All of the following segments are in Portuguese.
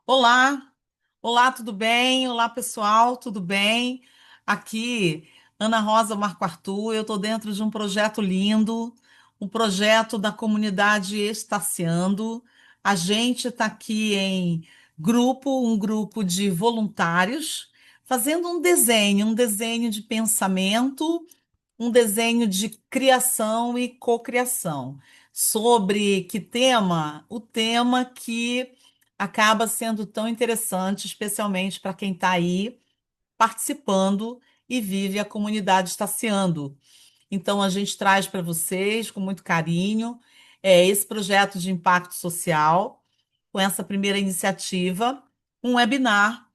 Olá, olá, tudo bem? Olá, pessoal, tudo bem? Aqui, Ana Rosa Marco Arthur, eu estou dentro de um projeto lindo, um projeto da comunidade Estaciando. A gente está aqui em um grupo de voluntários, fazendo um desenho de pensamento, um desenho de criação e cocriação. Sobre que tema? O tema que acaba sendo tão interessante, especialmente para quem está aí participando e vive a comunidade estaciando. Então, a gente traz para vocês, com muito carinho, esse projeto de impacto social, com essa primeira iniciativa, um webinar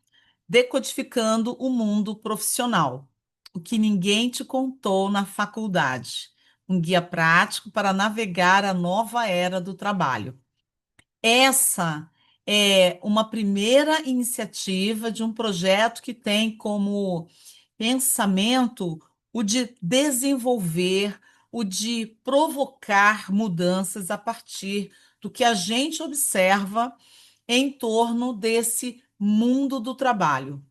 Decodificando o Mundo Profissional. O que ninguém te contou na faculdade. Um guia prático para navegar a nova era do trabalho. Essa é uma primeira iniciativa de um projeto que tem como pensamento o de desenvolver, o de provocar mudanças a partir do que a gente observa em torno desse mundo do trabalho.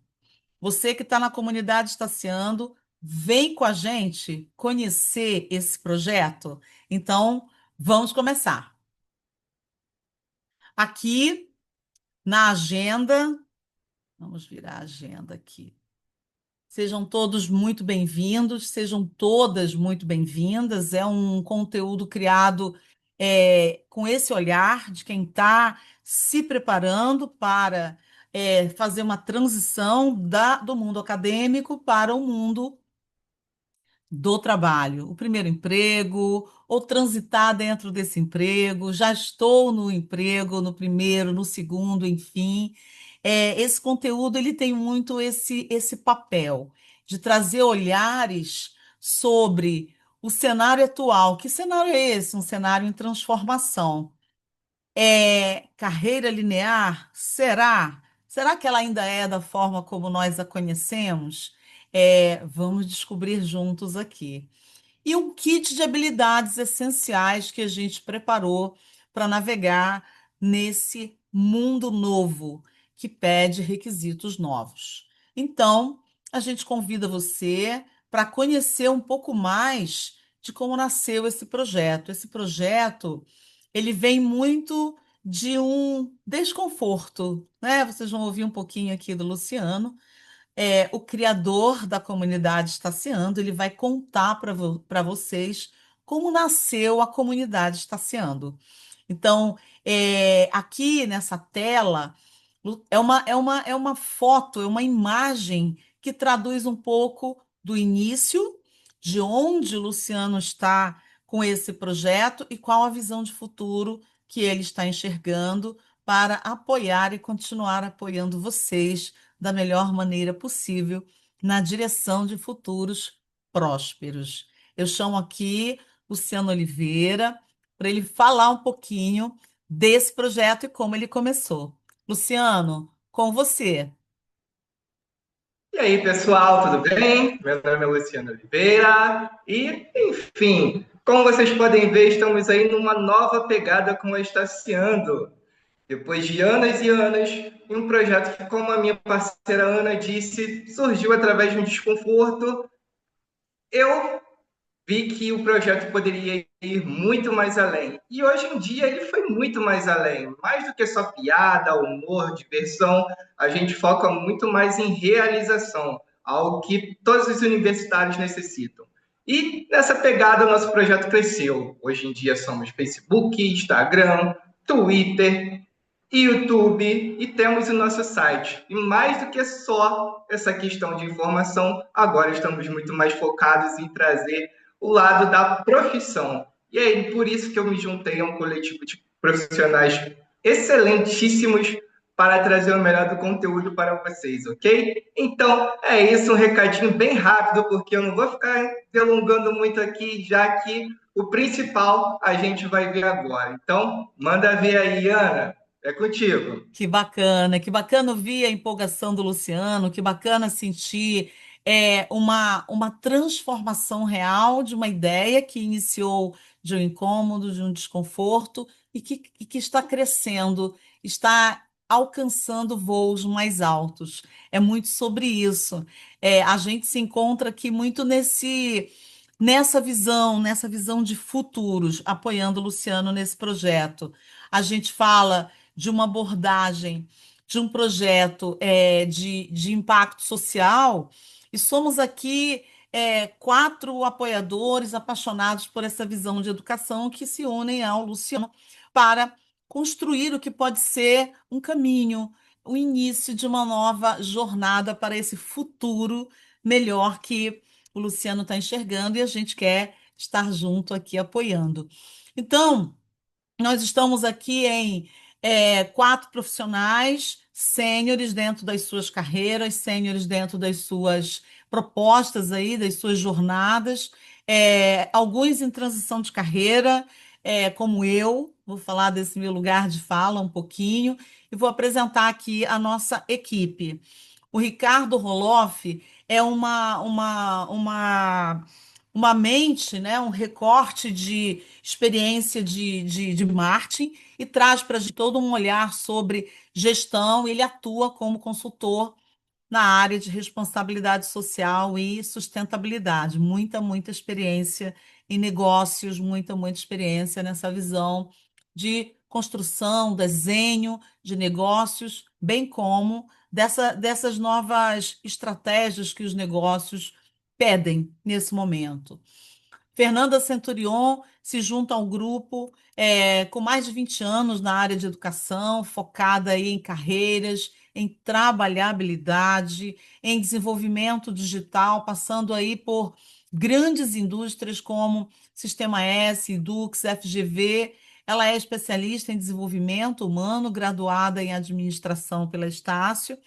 Você que está na comunidade Estaciando, vem com a gente conhecer esse projeto? Então, vamos começar. Aqui na agenda, vamos virar a agenda aqui. Sejam todos muito bem-vindos, sejam todas muito bem-vindas. É um conteúdo criado com esse olhar de quem está se preparando para fazer uma transição do mundo acadêmico para o mundo do trabalho, o primeiro emprego, ou transitar dentro desse emprego, já estou no emprego, no primeiro, no segundo, enfim. Esse conteúdo ele tem muito esse papel de trazer olhares sobre o cenário atual. Que cenário é esse? Um cenário em transformação. É carreira linear? Será? Será que ela ainda é da forma como nós a conhecemos? Vamos descobrir juntos aqui. E um kit de habilidades essenciais que a gente preparou para navegar nesse mundo novo que pede requisitos novos. Então, a gente convida você para conhecer um pouco mais de como nasceu esse projeto. Esse projeto, ele vem muito de um desconforto, né? Vocês vão ouvir um pouquinho aqui do Luciano, o criador da comunidade Estaciando, ele vai contar para vocês como nasceu a comunidade Estaciando. Então, aqui nessa tela, é uma foto, é uma imagem que traduz um pouco do início, de onde o Luciano está com esse projeto e qual a visão de futuro que ele está enxergando para apoiar e continuar apoiando vocês da melhor maneira possível na direção de futuros prósperos. Eu chamo aqui Luciano Oliveira para ele falar um pouquinho desse projeto e como ele começou. Luciano, com você. E aí, pessoal, tudo bem? Meu nome é Luciano Oliveira e, enfim, como vocês podem ver, estamos aí numa nova pegada com a Estaciando. Depois de anos e anos, em um projeto que, como a minha parceira Ana disse, surgiu através de um desconforto, eu vi que o projeto poderia ir muito mais além. E hoje em dia ele foi muito mais além. Mais do que só piada, humor, diversão, a gente foca muito mais em realização, algo que todos os universitários necessitam. E nessa pegada, o nosso projeto cresceu. Hoje em dia somos Facebook, Instagram, Twitter, YouTube e temos o nosso site. E mais do que só essa questão de informação, agora estamos muito mais focados em trazer o lado da profissão. E aí, por isso que eu me juntei a um coletivo de profissionais excelentíssimos para trazer o melhor do conteúdo para vocês, ok? Então, é isso, um recadinho bem rápido, porque eu não vou ficar delongando muito aqui, já que o principal a gente vai ver agora. Então, manda ver aí, Ana. É contigo. Que bacana ouvir a empolgação do Luciano, que bacana sentir uma transformação real de uma ideia que iniciou de um incômodo, de um desconforto e que está crescendo, está alcançando voos mais altos. É muito sobre isso. A gente se encontra aqui muito nessa visão de futuros, apoiando o Luciano nesse projeto. A gente fala de uma abordagem de um projeto de impacto social, e somos aqui quatro apoiadores apaixonados por essa visão de educação que se unem ao Luciano para construir o que pode ser um caminho, o início de uma nova jornada para esse futuro melhor que o Luciano está enxergando e a gente quer estar junto aqui apoiando. Então, nós estamos aqui em quatro profissionais sêniores dentro das suas carreiras, sêniores dentro das suas propostas aí, das suas jornadas, alguns em transição de carreira, como eu, vou falar desse meu lugar de fala um pouquinho, e vou apresentar aqui a nossa equipe. O Ricardo Roloff é uma mente, né, um recorte de experiência de marketing e traz para a gente todo um olhar sobre gestão. Ele atua como consultor na área de responsabilidade social e sustentabilidade. Muita experiência em negócios, muita experiência nessa visão de construção, desenho de negócios, bem como dessas novas estratégias que os negócios pedem nesse momento. Fernanda Centurion se junta ao grupo com mais de 20 anos na área de educação, focada aí em carreiras, em trabalhabilidade, em desenvolvimento digital, passando aí por grandes indústrias como Sistema S, Dux, FGV. Ela é especialista em desenvolvimento humano, graduada em administração pela Estácio,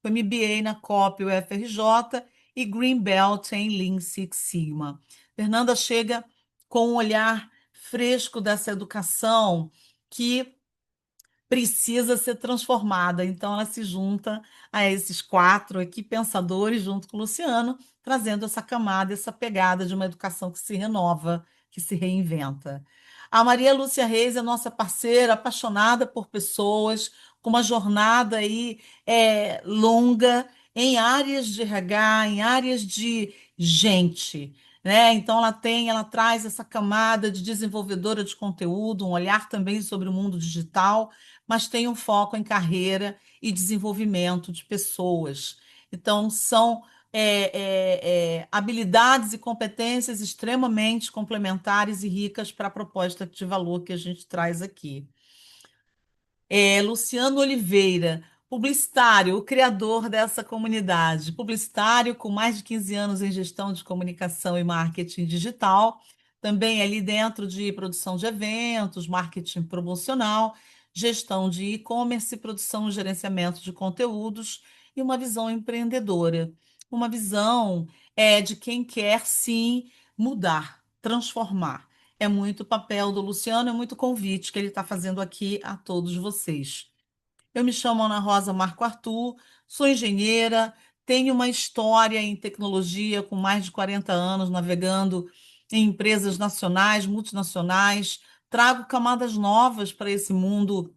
com MBA na COP UFRJ e Green Belt em Lean Six Sigma. Fernanda chega com um olhar fresco dessa educação que precisa ser transformada. Então, ela se junta a esses quatro aqui pensadores, junto com o Luciano, trazendo essa camada, essa pegada de uma educação que se renova, que se reinventa. A Maria Lúcia Reis é nossa parceira, apaixonada por pessoas, com uma jornada aí longa em áreas de RH, em áreas de gente. Né? Então ela traz essa camada de desenvolvedora de conteúdo, um olhar também sobre o mundo digital, mas tem um foco em carreira e desenvolvimento de pessoas. Então, são habilidades e competências extremamente complementares e ricas para a proposta de valor que a gente traz aqui. Luciano Oliveira, publicitário, o criador dessa comunidade, publicitário com mais de 15 anos em gestão de comunicação e marketing digital, também ali dentro de produção de eventos, marketing promocional, gestão de e-commerce, produção e gerenciamento de conteúdos e uma visão empreendedora, uma visão de quem quer sim mudar, transformar. É muito papel do Luciano, é muito convite que ele está fazendo aqui a todos vocês. Eu me chamo Ana Rosa Marco Arthur, sou engenheira, tenho uma história em tecnologia com mais de 40 anos navegando em empresas nacionais, multinacionais, trago camadas novas para esse mundo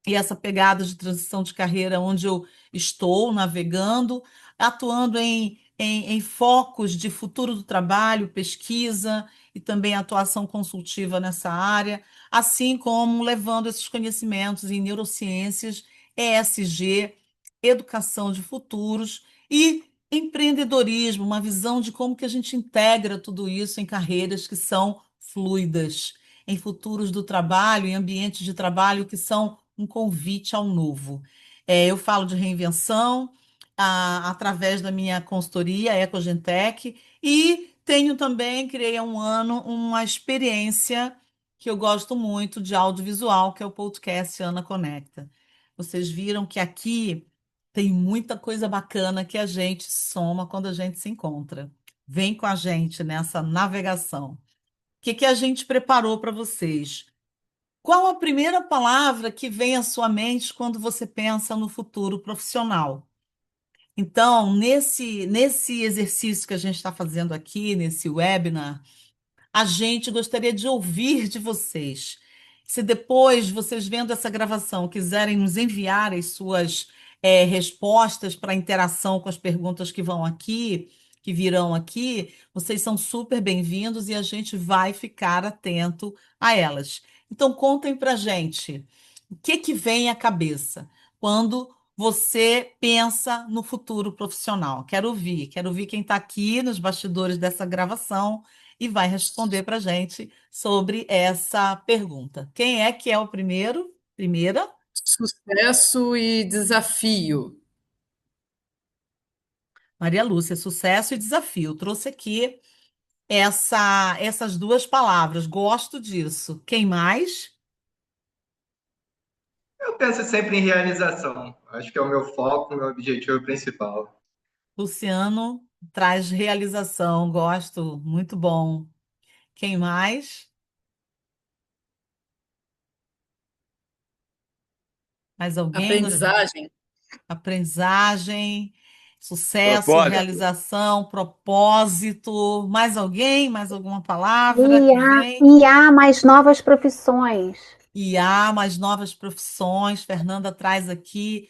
e essa pegada de transição de carreira onde eu estou navegando, atuando em focos de futuro do trabalho, pesquisa e também atuação consultiva nessa área, assim como levando esses conhecimentos em neurociências, ESG, educação de futuros e empreendedorismo, uma visão de como que a gente integra tudo isso em carreiras que são fluidas, em futuros do trabalho, em ambientes de trabalho que são um convite ao novo. Eu falo de reinvenção através da minha consultoria Ecogentech e tenho também, criei há um ano, uma experiência que eu gosto muito de audiovisual, que é o podcast Ana Conecta. Vocês viram que aqui tem muita coisa bacana que a gente soma quando a gente se encontra. Vem com a gente nessa navegação. O que que a gente preparou para vocês? Qual a primeira palavra que vem à sua mente quando você pensa no futuro profissional? Então, nesse exercício que a gente está fazendo aqui, nesse webinar, a gente gostaria de ouvir de vocês. Se depois vocês vendo essa gravação quiserem nos enviar as suas respostas para interação com as perguntas que vão aqui, que virão aqui, vocês são super bem-vindos e a gente vai ficar atento a elas. Então, contem para gente o que que vem à cabeça quando você pensa no futuro profissional. Quero ouvir quem está aqui nos bastidores dessa gravação e vai responder para a gente sobre essa pergunta. Quem é que é o primeiro? Primeira? Sucesso e desafio. Maria Lúcia, sucesso e desafio. Trouxe aqui essas duas palavras. Gosto disso. Quem mais? Eu penso sempre em realização. Acho que é o meu foco, o meu objetivo principal. Luciano traz realização. Gosto. Muito bom. Quem mais? Mais alguém? Aprendizagem. Aprendizagem, sucesso, Propósito. realização, propósito. Mais alguém? Mais alguma palavra E que há, vem? e há mais novas profissões. E há mais novas profissões. Fernanda traz aqui.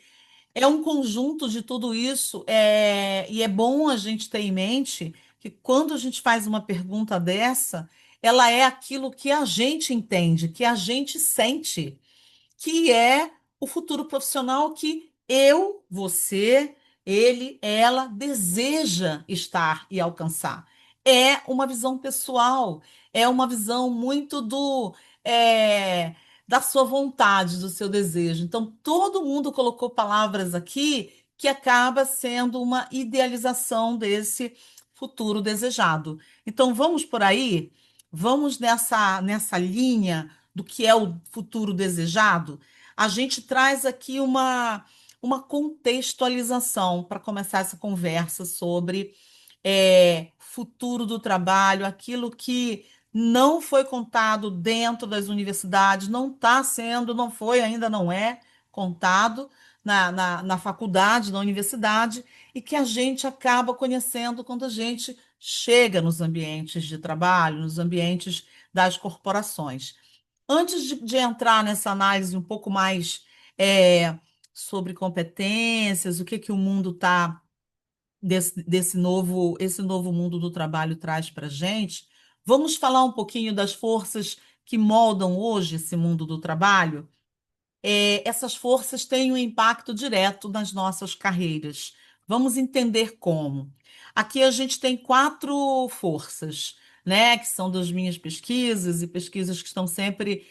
É um conjunto de tudo isso, e é bom a gente ter em mente que quando a gente faz uma pergunta dessa, ela é aquilo que a gente entende, que a gente sente, que é o futuro profissional que eu, você, ele, ela deseja estar e alcançar. É uma visão pessoal, é uma visão muito é, da sua vontade, do seu desejo. Então, todo mundo colocou palavras aqui que acaba sendo uma idealização desse futuro desejado. Então, vamos por aí, vamos nessa linha do que é o futuro desejado. A gente traz aqui uma contextualização para começar essa conversa sobre futuro do trabalho, aquilo que não foi contado dentro das universidades, não está sendo, não foi, ainda não é contado na faculdade, na universidade, e que a gente acaba conhecendo quando a gente chega nos ambientes de trabalho, nos ambientes das corporações. Antes de entrar nessa análise um pouco mais é, sobre competências, o que que o mundo está esse novo mundo do trabalho traz para a gente, vamos falar um pouquinho das forças que moldam hoje esse mundo do trabalho. Essas forças têm um impacto direto nas nossas carreiras. Vamos entender como. Aqui a gente tem quatro forças, né, que são das minhas pesquisas e pesquisas que estão sempre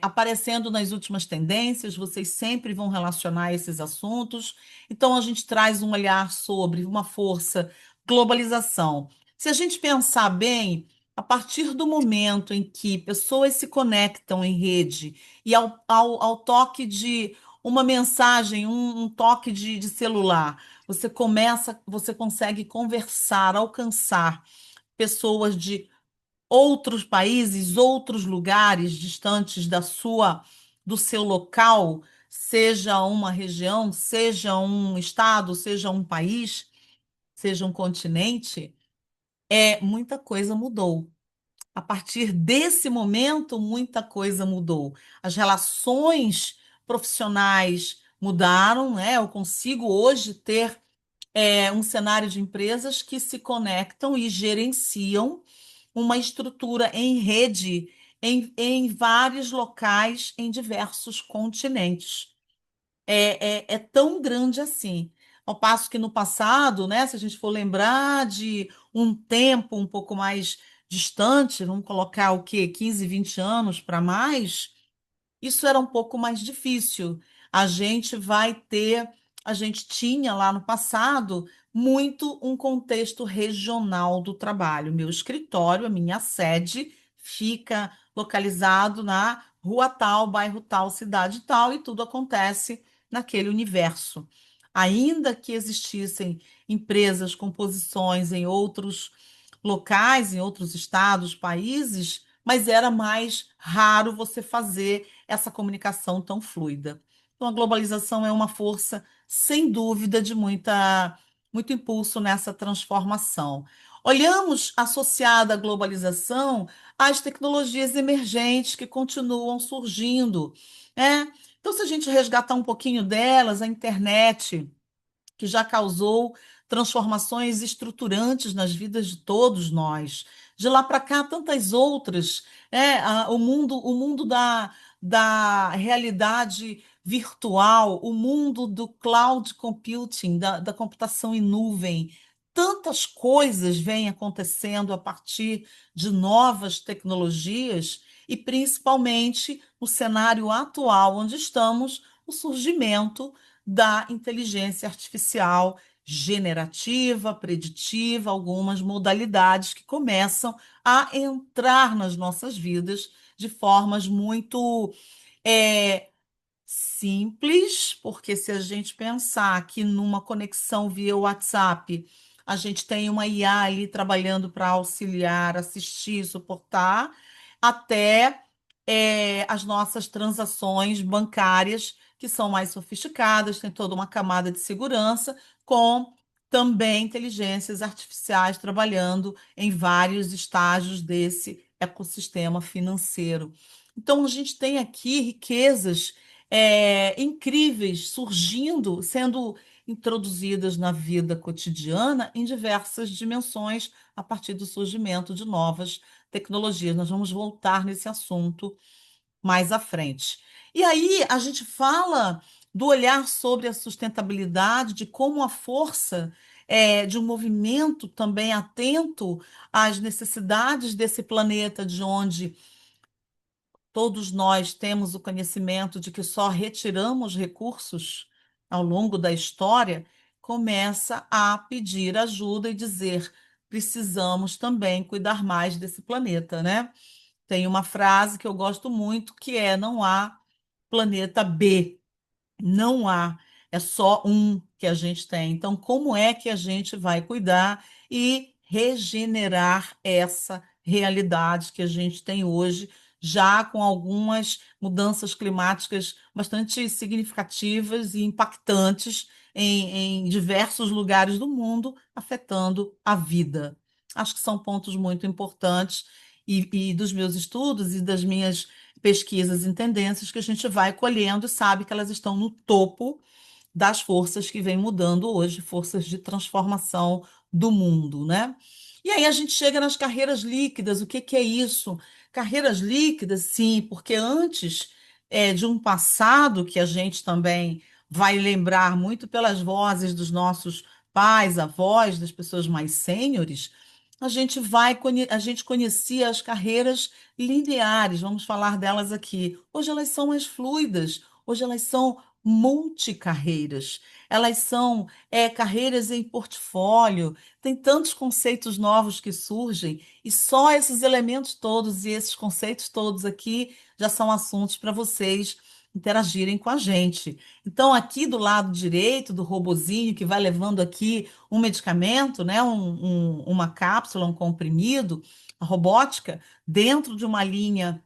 aparecendo nas últimas tendências. Vocês sempre vão relacionar esses assuntos. Então a gente traz um olhar sobre uma força, globalização. Se a gente pensar bem, a partir do momento em que pessoas se conectam em rede e ao toque de uma mensagem, um toque de celular, você consegue conversar, alcançar pessoas de outros países, outros lugares distantes do seu local, seja uma região, seja um estado, seja um país, seja um continente, muita coisa mudou. A partir desse momento, muita coisa mudou. As relações profissionais mudaram, né? Eu consigo hoje ter um cenário de empresas que se conectam e gerenciam uma estrutura em rede em vários locais, em diversos continentes. É tão grande assim. Ao passo que no passado, né, se a gente for lembrar de um tempo um pouco mais distante, vamos colocar o quê? 15, 20 anos para mais, isso era um pouco mais difícil. A gente vai ter, a gente tinha lá no passado muito um contexto regional do trabalho. Meu escritório, a minha sede, fica localizado na rua tal, bairro tal, cidade tal, e tudo acontece naquele universo. Ainda que existissem empresas com posições em outros locais, em outros estados, países, mas era mais raro você fazer essa comunicação tão fluida. Então, a globalização é uma força, sem dúvida, de muito impulso nessa transformação. Olhamos associada à globalização as tecnologias emergentes que continuam surgindo, né? Então, se a gente resgatar um pouquinho delas, a internet, que já causou transformações estruturantes nas vidas de todos nós. De lá para cá, tantas outras. O mundo da realidade virtual, o mundo do cloud computing, da computação em nuvem. Tantas coisas vêm acontecendo a partir de novas tecnologias e, principalmente, no cenário atual onde estamos, o surgimento da inteligência artificial generativa, preditiva, algumas modalidades que começam a entrar nas nossas vidas de formas muito é, simples, porque se a gente pensar que numa conexão via WhatsApp, a gente tem uma IA ali trabalhando para auxiliar, assistir, suportar, até as nossas transações bancárias, que são mais sofisticadas, tem toda uma camada de segurança, com também inteligências artificiais trabalhando em vários estágios desse ecossistema financeiro. Então, a gente tem aqui riquezas incríveis surgindo, sendo introduzidas na vida cotidiana em diversas dimensões a partir do surgimento de novas tecnologias. Nós vamos voltar nesse assunto mais à frente. E aí a gente fala do olhar sobre a sustentabilidade, de como a força de um movimento também atento às necessidades desse planeta, de onde todos nós temos o conhecimento de que só retiramos recursos ao longo da história, começa a pedir ajuda e dizer: precisamos também cuidar mais desse planeta, né? Tem uma frase que eu gosto muito que é: não há planeta B. Não há, é só um que a gente tem. Então, como é que a gente vai cuidar e regenerar essa realidade que a gente tem hoje, já com algumas mudanças climáticas bastante significativas e impactantes em diversos lugares do mundo, afetando a vida? Acho que são pontos muito importantes e dos meus estudos e das minhas pesquisas em tendências que a gente vai colhendo e sabe que elas estão no topo das forças que vêm mudando hoje, forças de transformação do mundo, né? E aí a gente chega nas carreiras líquidas. O que que é isso? Carreiras líquidas, sim, porque antes de um passado que a gente também vai lembrar muito pelas vozes dos nossos pais, avós, das pessoas mais sêniores, a gente conhecia as carreiras lineares, vamos falar delas aqui. Hoje elas são mais fluidas, hoje elas são multicarreiras, elas são carreiras em portfólio, tem tantos conceitos novos que surgem, e só esses elementos todos e esses conceitos todos aqui já são assuntos para vocês interagirem com a gente. Então, aqui do lado direito do robozinho que vai levando aqui um medicamento, né, uma cápsula, um comprimido, a robótica, dentro de uma linha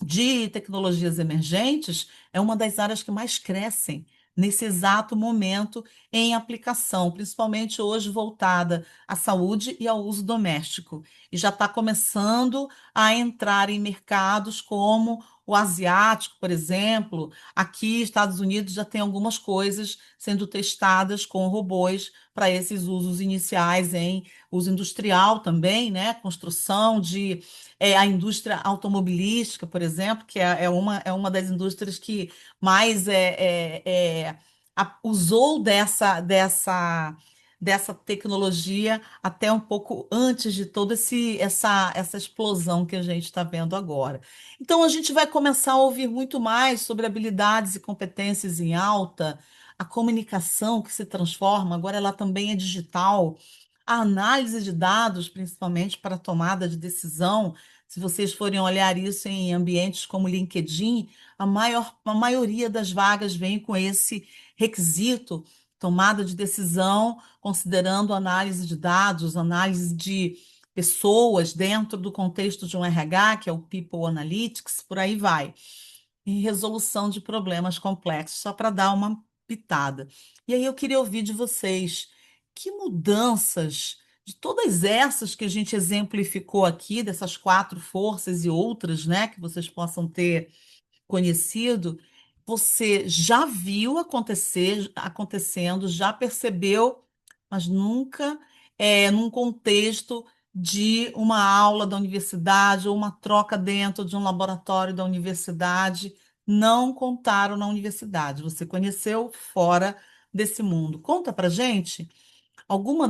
de tecnologias emergentes, é uma das áreas que mais crescem nesse exato momento em aplicação, principalmente hoje voltada à saúde e ao uso doméstico. E já está começando a entrar em mercados como o asiático, por exemplo. Aqui, Estados Unidos já tem algumas coisas sendo testadas com robôs para esses usos iniciais em uso industrial também, né? Construção de a indústria automobilística, por exemplo, que é uma das indústrias que mais usou dessa tecnologia até um pouco antes de toda essa explosão que a gente está vendo agora. Então, a gente vai começar a ouvir muito mais sobre habilidades e competências em alta, a comunicação que se transforma, agora ela também é digital, a análise de dados, principalmente para a tomada de decisão. Se vocês forem olhar isso em ambientes como LinkedIn, a maioria das vagas vem com esse requisito, tomada de decisão, considerando análise de dados, análise de pessoas dentro do contexto de um RH, que é o People Analytics, por aí vai. E resolução de problemas complexos, só para dar uma pitada. E aí eu queria ouvir de vocês que mudanças de todas essas que a gente exemplificou aqui, dessas quatro forças e outras, né, que vocês possam ter conhecido, você já viu acontecendo, já percebeu, mas nunca num contexto de uma aula da universidade ou uma troca dentro de um laboratório da universidade, não contaram na universidade. Você conheceu fora desse mundo. Conta pra gente alguma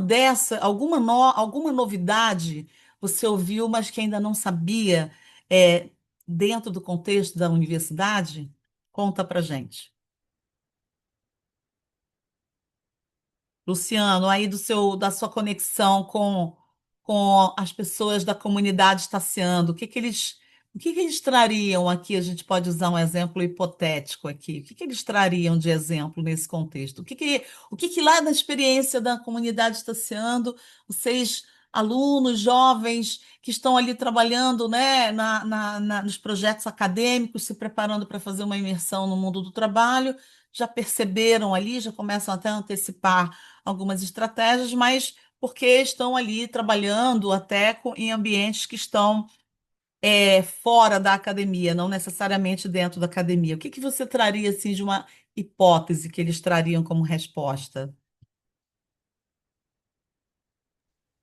novidade você ouviu, mas que ainda não sabia, é, dentro do contexto da universidade? Conta pra gente. Luciano, aí da sua conexão com as pessoas da comunidade estaciando, o que que eles trariam aqui? A gente pode usar um exemplo hipotético aqui. O que que eles trariam de exemplo nesse contexto? O que que lá na experiência da comunidade estaciando, vocês, alunos, jovens, que estão ali trabalhando, né, nos projetos acadêmicos, se preparando para fazer uma imersão no mundo do trabalho, já perceberam ali, já começam até a antecipar algumas estratégias, mas porque estão ali trabalhando até em ambientes que estão fora da academia, não necessariamente dentro da academia. O que que você traria assim de uma hipótese que eles trariam como resposta?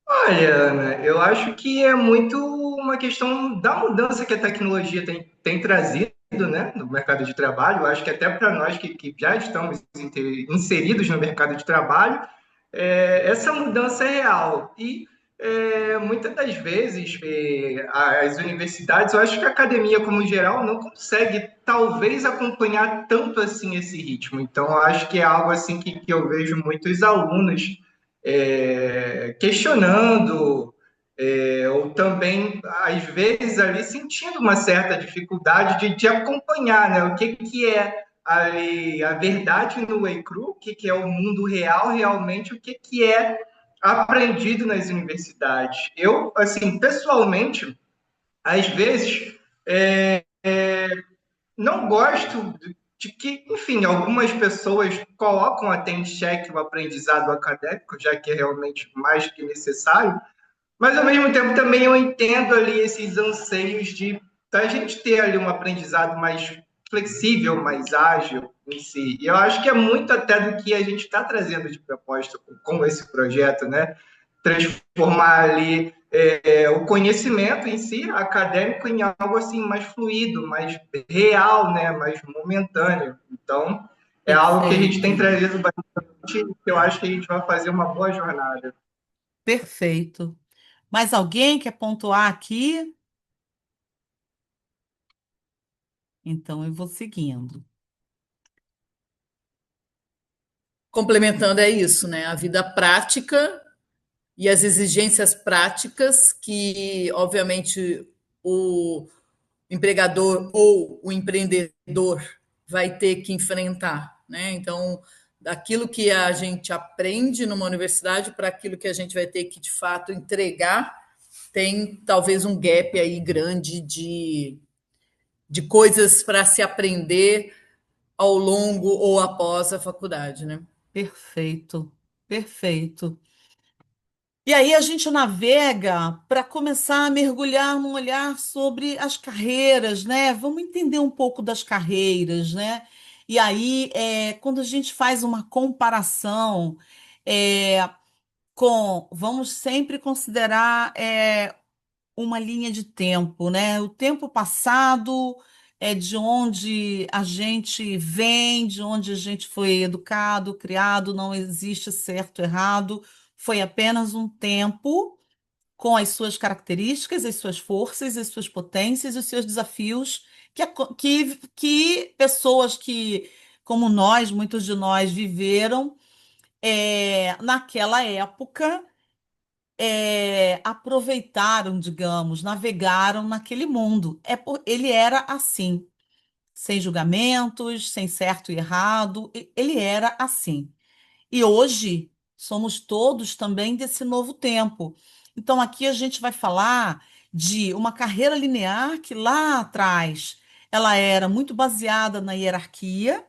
Olha, Ana, eu acho que é muito uma questão da mudança que a tecnologia tem trazido, né, no mercado de trabalho. Eu acho que até para nós que já estamos inseridos no mercado de trabalho, essa mudança é real. E muitas das vezes as universidades, eu acho que a academia como geral não consegue talvez acompanhar tanto assim esse ritmo. Então, eu acho que é algo assim que eu vejo muitos alunos questionando, ou também, às vezes, ali sentindo uma certa dificuldade de acompanhar, né? O que é ali, a verdade no Way Cru, o que é o mundo real realmente, o que é aprendido nas universidades. Eu, assim, pessoalmente, às vezes, não gosto de que, enfim, algumas pessoas colocam até em xeque o aprendizado acadêmico, já que é realmente mais que necessário, mas ao mesmo tempo também eu entendo ali esses anseios de a gente ter ali um aprendizado mais flexível, mais ágil em si. E eu acho que é muito até do que a gente está trazendo de proposta com esse projeto, né? Transformar ali o conhecimento em si, acadêmico, em algo assim mais fluido, mais real, né? Mais momentâneo. Então, é algo que a gente tem Perfeito, trazido bastante, que eu acho que a gente vai fazer uma boa jornada. perfeito. Mais alguém quer pontuar aqui? Então eu vou seguindo. Complementando, é isso, né? A vida prática e as exigências práticas que, obviamente, o empregador ou o empreendedor vai ter que enfrentar, né? Então, daquilo que a gente aprende numa universidade para aquilo que a gente vai ter que, de fato, entregar, tem talvez um gap aí grande de coisas para se aprender ao longo ou após a faculdade, né? Perfeito, perfeito. E aí a gente navega para começar a mergulhar num olhar sobre as carreiras, né? Vamos entender um pouco das carreiras, né? E aí, quando a gente faz uma comparação é, vamos sempre considerar uma linha de tempo, né? O tempo passado é de onde a gente vem, de onde a gente foi educado, criado, não existe certo ou errado, foi apenas um tempo com as suas características, as suas forças, as suas potências, os seus desafios, que pessoas que, como nós, muitos de nós, viveram naquela época aproveitaram, digamos, navegaram naquele mundo. Ele era assim, sem julgamentos, sem certo e errado, ele era assim. E hoje somos todos também desse novo tempo. Então aqui a gente vai falar de uma carreira linear que lá atrás ela era muito baseada na hierarquia,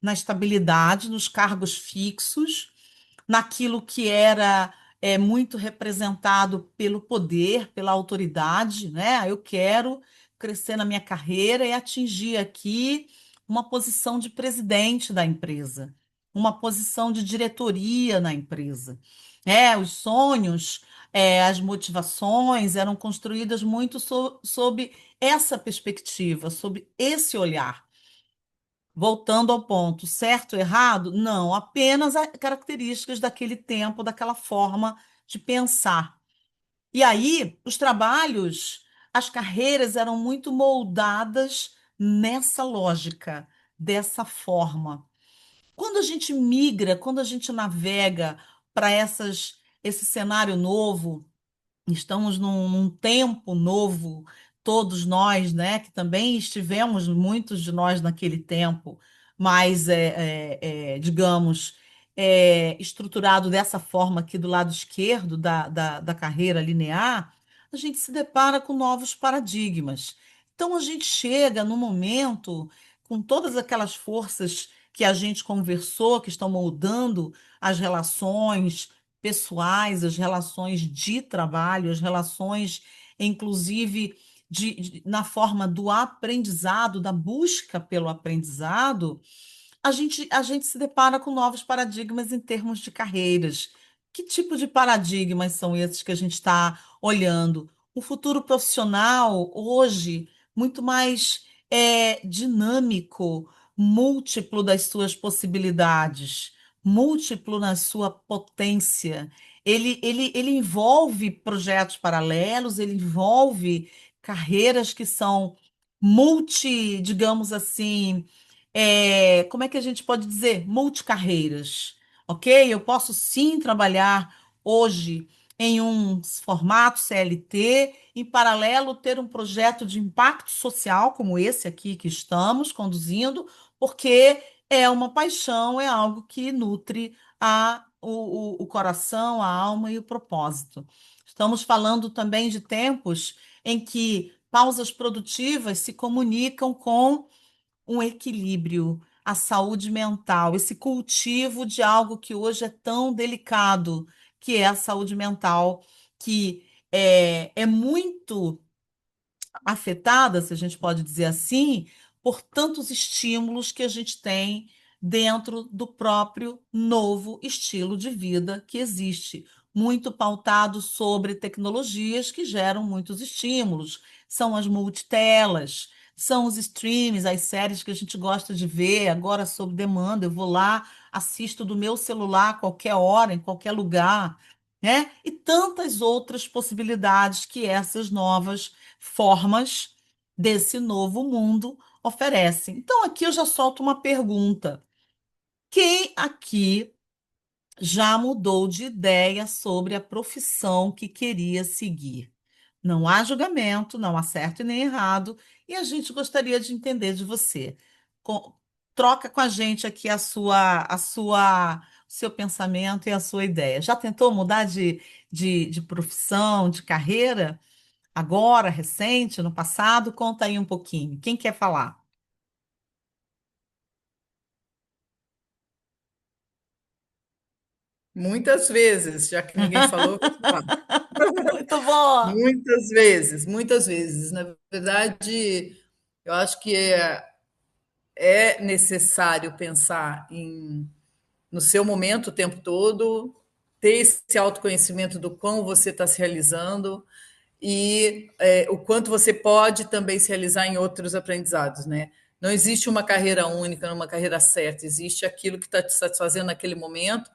na estabilidade, nos cargos fixos, naquilo que era é muito representado pelo poder, pela autoridade, né? Eu quero crescer na minha carreira e atingir aqui uma posição de presidente da empresa, uma posição de diretoria na empresa. Os sonhos, as motivações eram construídas muito sob essa perspectiva, sob esse olhar. Voltando ao ponto, certo ou errado? Não, apenas características daquele tempo, daquela forma de pensar. E aí, os trabalhos, as carreiras eram muito moldadas nessa lógica, dessa forma. Quando a gente migra, quando a gente navega para esse cenário novo, estamos num tempo novo, todos nós, né, que também estivemos, muitos de nós naquele tempo, mas, digamos, estruturado dessa forma aqui do lado esquerdo da carreira linear, a gente se depara com novos paradigmas. Então, a gente chega no momento, com todas aquelas forças que a gente conversou, que estão moldando as relações pessoais, as relações de trabalho, as relações, inclusive, na forma do aprendizado, da busca pelo aprendizado, a gente se depara com novos paradigmas em termos de carreiras. Que tipo de paradigmas são esses que a gente está olhando? O futuro profissional, hoje, muito mais dinâmico, múltiplo das suas possibilidades, múltiplo na sua potência. Ele envolve projetos paralelos, ele envolve carreiras que são digamos assim, como é que a gente pode dizer? Multicarreiras, ok? Eu posso sim trabalhar hoje em um formato CLT, em paralelo ter um projeto de impacto social como esse aqui que estamos conduzindo, porque é uma paixão, é algo que nutre o coração, a alma e o propósito. Estamos falando também de tempos em que pausas produtivas se comunicam com um equilíbrio, a saúde mental, esse cultivo de algo que hoje é tão delicado, que é a saúde mental, que é muito afetada, se a gente pode dizer assim, por tantos estímulos que a gente tem dentro do próprio novo estilo de vida que existe, muito pautado sobre tecnologias que geram muitos estímulos. São as multitelas, são os streams, as séries que a gente gosta de ver agora sob demanda. Eu vou lá, assisto do meu celular a qualquer hora, em qualquer lugar, né? E tantas outras possibilidades que essas novas formas desse novo mundo oferecem. Então, aqui eu já solto uma pergunta. Quem aqui já mudou de ideia sobre a profissão que queria seguir? Não há julgamento, não há certo e nem errado, e a gente gostaria de entender de você. Co- Troca com a gente aqui o seu pensamento e a sua ideia. Já tentou mudar de profissão, de carreira? Agora, recente, no passado? Conta aí um pouquinho. Quem quer falar? Muitas vezes, já que ninguém falou, eu vou falar. Muito bom! Muitas vezes, muitas vezes. Na verdade, eu acho que é necessário pensar no seu momento o tempo todo, ter esse autoconhecimento do quão você está se realizando e o quanto você pode também se realizar em outros aprendizados, né? Não existe uma carreira única, uma carreira certa, existe aquilo que está te satisfazendo naquele momento,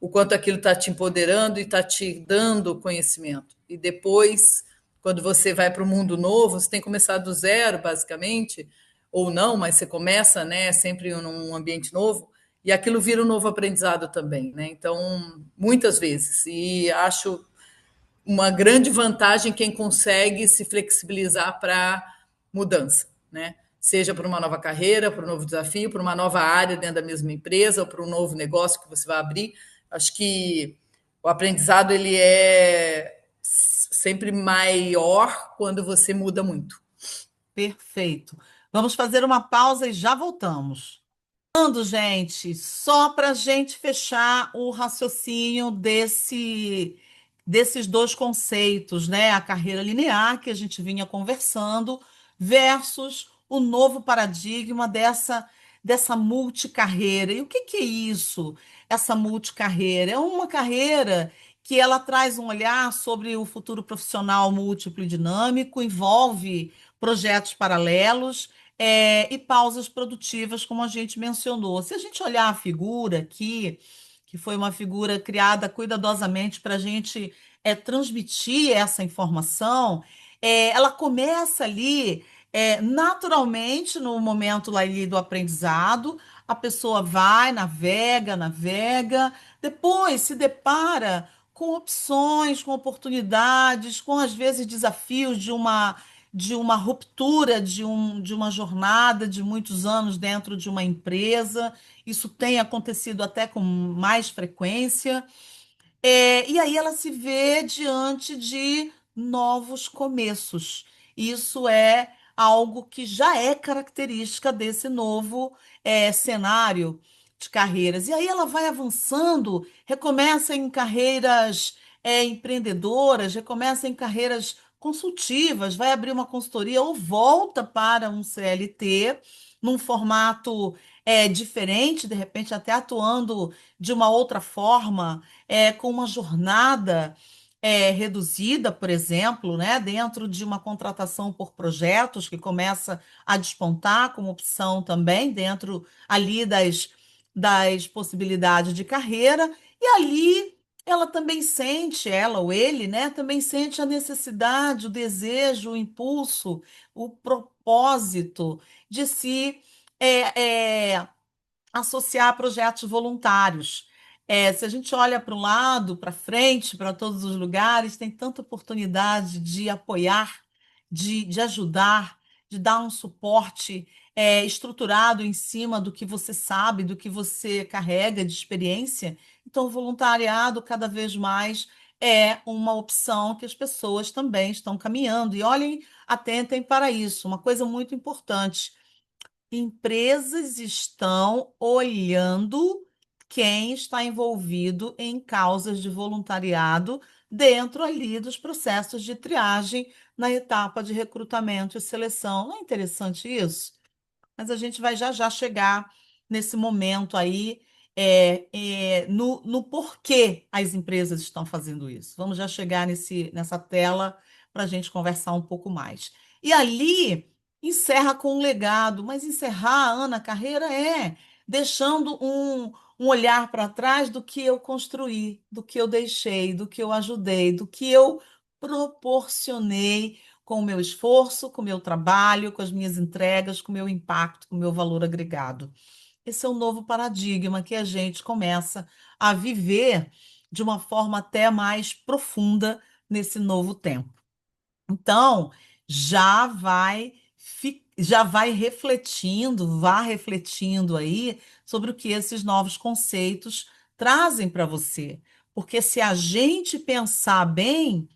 o quanto aquilo está te empoderando e está te dando conhecimento. E depois, quando você vai para o mundo novo, você tem que começar do zero, basicamente, ou não, mas você começa, né, sempre num ambiente novo, e aquilo vira um novo aprendizado também, né? Então, muitas vezes. E acho uma grande vantagem quem consegue se flexibilizar para mudança, né? Seja para uma nova carreira, para um novo desafio, para uma nova área dentro da mesma empresa, ou para um novo negócio que você vai abrir. Acho que o aprendizado ele é sempre maior quando você muda muito. Perfeito. Vamos fazer uma pausa e já voltamos. Gente, só para a gente fechar o raciocínio desses dois conceitos, né? A carreira linear, que a gente vinha conversando, versus o novo paradigma dessa multicarreira. E o que que é isso, essa multicarreira? É uma carreira que ela traz um olhar sobre o futuro profissional múltiplo e dinâmico, envolve projetos paralelos, e pausas produtivas, como a gente mencionou. Se a gente olhar a figura aqui, que foi uma figura criada cuidadosamente para a gente transmitir essa informação, ela começa ali naturalmente no momento lá ali do aprendizado, a pessoa vai, navega, navega, depois se depara com opções, com oportunidades, com às vezes desafios de uma ruptura de uma jornada de muitos anos dentro de uma empresa. Isso tem acontecido até com mais frequência. E aí ela se vê diante de novos começos. Isso é algo que já é característica desse novo cenário de carreiras. E aí ela vai avançando, recomeça em carreiras empreendedoras, recomeça em carreiras consultivas, vai abrir uma consultoria ou volta para um CLT num formato diferente, de repente até atuando de uma outra forma, com uma jornada reduzida, por exemplo, né, dentro de uma contratação por projetos que começa a despontar como opção também dentro ali das possibilidades de carreira, e ali ela também sente, ela ou ele, né, também sente a necessidade, o desejo, o impulso, o propósito de se associar a projetos voluntários. Se a gente olha para o lado, para frente, para todos os lugares, tem tanta oportunidade de apoiar, de ajudar, de dar um suporte estruturado em cima do que você sabe, do que você carrega de experiência. Então, o voluntariado, cada vez mais, é uma opção que as pessoas também estão caminhando. E olhem, atentem para isso, uma coisa muito importante: empresas estão olhando quem está envolvido em causas de voluntariado dentro ali dos processos de triagem na etapa de recrutamento e seleção. Não é interessante isso? Mas a gente vai já já chegar nesse momento aí, no porquê as empresas estão fazendo isso. Vamos já chegar nessa tela para a gente conversar um pouco mais. E ali encerra com um legado, mas encerrar, Ana, a carreira deixando um olhar para trás do que eu construí, do que eu deixei, do que eu ajudei, do que eu proporcionei com o meu esforço, com o meu trabalho, com as minhas entregas, com o meu impacto, com o meu valor agregado. Esse é um novo paradigma que a gente começa a viver de uma forma até mais profunda nesse novo tempo. Então, já vai refletindo, vá refletindo aí sobre o que esses novos conceitos trazem para você. Porque se a gente pensar bem,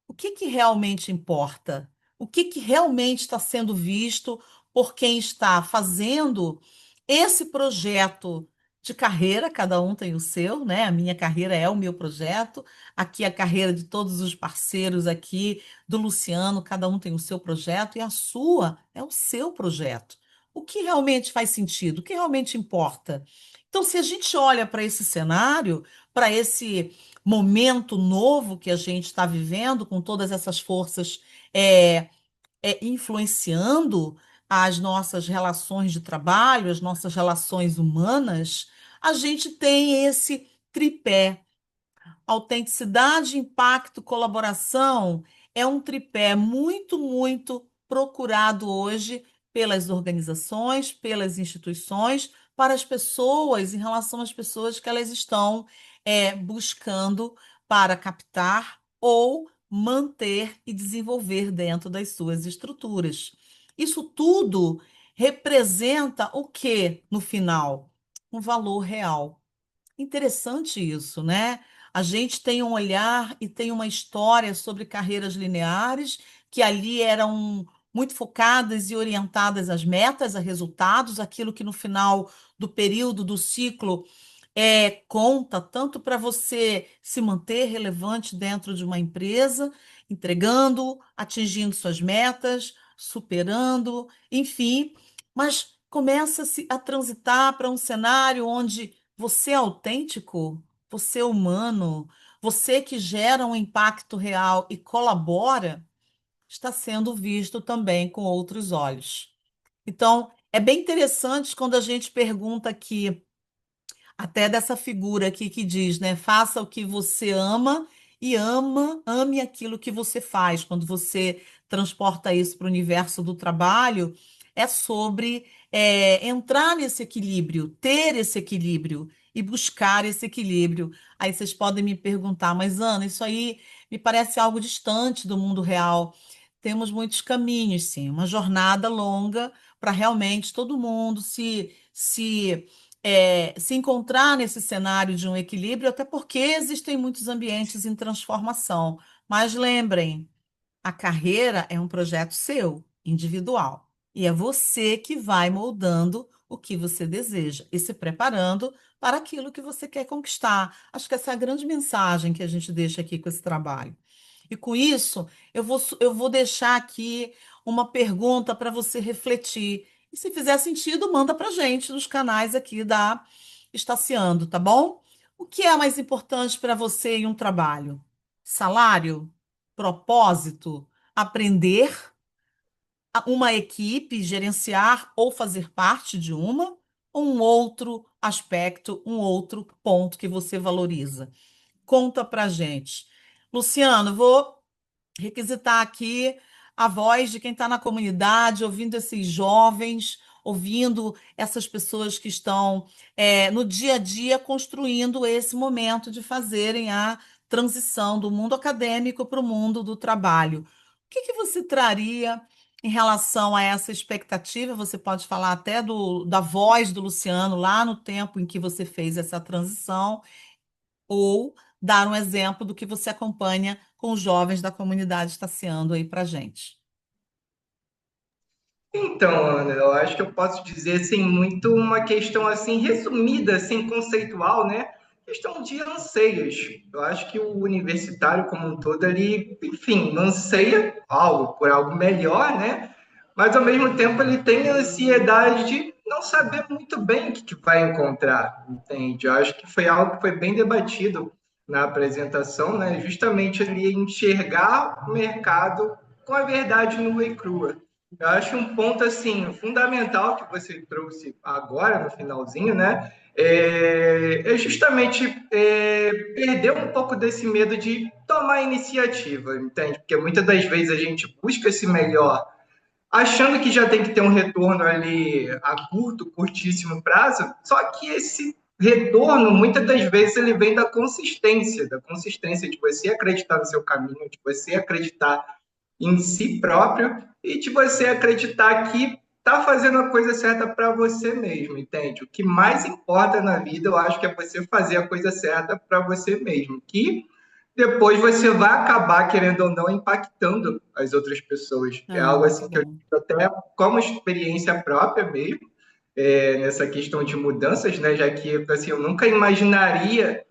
o que que realmente importa? O que que realmente está sendo visto por quem está fazendo esse projeto de carreira? Cada um tem o seu, né? A minha carreira é o meu projeto, aqui a carreira de todos os parceiros aqui, do Luciano, cada um tem o seu projeto, e a sua é o seu projeto. O que realmente faz sentido? O que realmente importa? Então, se a gente olha para esse cenário, para esse momento novo que a gente está vivendo, com todas essas forças é, influenciando as nossas relações de trabalho, as nossas relações humanas, a gente tem esse tripé: autenticidade, impacto, colaboração. É um tripé muito, muito procurado hoje pelas organizações, pelas instituições, para as pessoas, em relação às pessoas que elas estão buscando para captar ou manter e desenvolver dentro das suas estruturas. Isso tudo representa o que no final? Um valor real. Interessante isso, né? A gente tem um olhar e tem uma história sobre carreiras lineares que ali eram muito focadas e orientadas às metas, a resultados, aquilo que no final do período do ciclo conta tanto para você se manter relevante dentro de uma empresa, entregando, atingindo suas metas, superando, enfim, mas começa-se a transitar para um cenário onde você é autêntico, você é humano, você que gera um impacto real e colabora, está sendo visto também com outros olhos. Então, é bem interessante quando a gente pergunta aqui até dessa figura aqui que diz, né? Faça o que você ama e ame aquilo que você faz. Quando você transporta isso para o universo do trabalho, é sobre entrar nesse equilíbrio, ter esse equilíbrio e buscar esse equilíbrio. Aí vocês podem me perguntar, mas Ana, isso aí me parece algo distante do mundo real. Temos muitos caminhos, sim, uma jornada longa para realmente todo mundo se encontrar nesse cenário de um equilíbrio, até porque existem muitos ambientes em transformação. Mas lembrem, a carreira é um projeto seu, individual, e é você que vai moldando o que você deseja e se preparando para aquilo que você quer conquistar. Acho que essa é a grande mensagem que a gente deixa aqui com esse trabalho. E com isso, eu vou deixar aqui uma pergunta para você refletir. E se fizer sentido, manda para gente nos canais aqui da Estaciando, tá bom? O que é mais importante para você em um trabalho? Salário? Propósito? Aprender uma equipe, gerenciar ou fazer parte de uma? Ou um outro aspecto, um outro ponto que você valoriza? Conta para gente. Luciano, vou requisitar aqui a voz de quem está na comunidade, ouvindo esses jovens, ouvindo essas pessoas que estão no dia a dia construindo esse momento de fazerem a transição do mundo acadêmico para o mundo do trabalho. O que que você traria em relação a essa expectativa? Você pode falar até da voz do Luciano lá no tempo em que você fez essa transição ou dar um exemplo do que você acompanha com os jovens da comunidade estaciando aí para gente. Então, Ana, eu acho que eu posso dizer assim muito uma questão assim resumida, assim conceitual, né? Questão de anseios. Eu acho que o universitário como um todo ele, enfim, anseia algo por algo melhor, né? Mas ao mesmo tempo ele tem a ansiedade de não saber muito bem o que vai encontrar, entende? Eu acho que foi algo que foi bem debatido na apresentação, né? Justamente ele enxergar o mercado com a verdade nua e crua. Eu acho um ponto assim fundamental que você trouxe agora no finalzinho, né? É justamente perder um pouco desse medo de tomar iniciativa, entende? Porque muitas das vezes a gente busca esse melhor achando que já tem que ter um retorno ali a curto, curtíssimo prazo, só que esse retorno, muitas das vezes, ele vem da consistência de você acreditar no seu caminho, de você acreditar em si próprio e de você acreditar que está fazendo a coisa certa para você mesmo, entende? O que mais importa na vida, eu acho que é você fazer a coisa certa para você mesmo, que depois você vai acabar, querendo ou não, impactando as outras pessoas. É Ah, algo muito assim que eu bom. até como experiência própria mesmo, nessa questão de mudanças, né? Já que assim, eu nunca imaginaria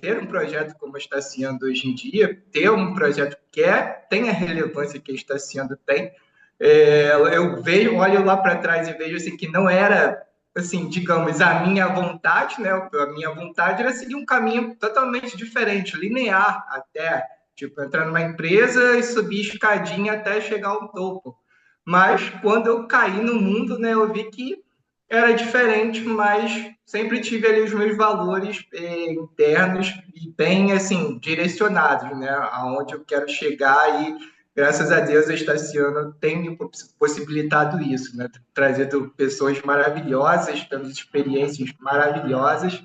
ter um projeto como está sendo hoje em dia, ter um projeto que tem a relevância que está sendo tem. Eu vejo, olho lá para trás e vejo assim que não era assim, digamos, a minha vontade, né? A minha vontade era seguir um caminho totalmente diferente, linear até, tipo, entrar numa empresa e subir escadinha até chegar ao topo. Mas quando eu caí no mundo, né, eu vi que era diferente, mas sempre tive ali os meus valores internos e bem assim direcionados, né, aonde eu quero chegar e graças a Deus a Estaciano tem me possibilitado isso, né, trazendo pessoas maravilhosas, tendo experiências maravilhosas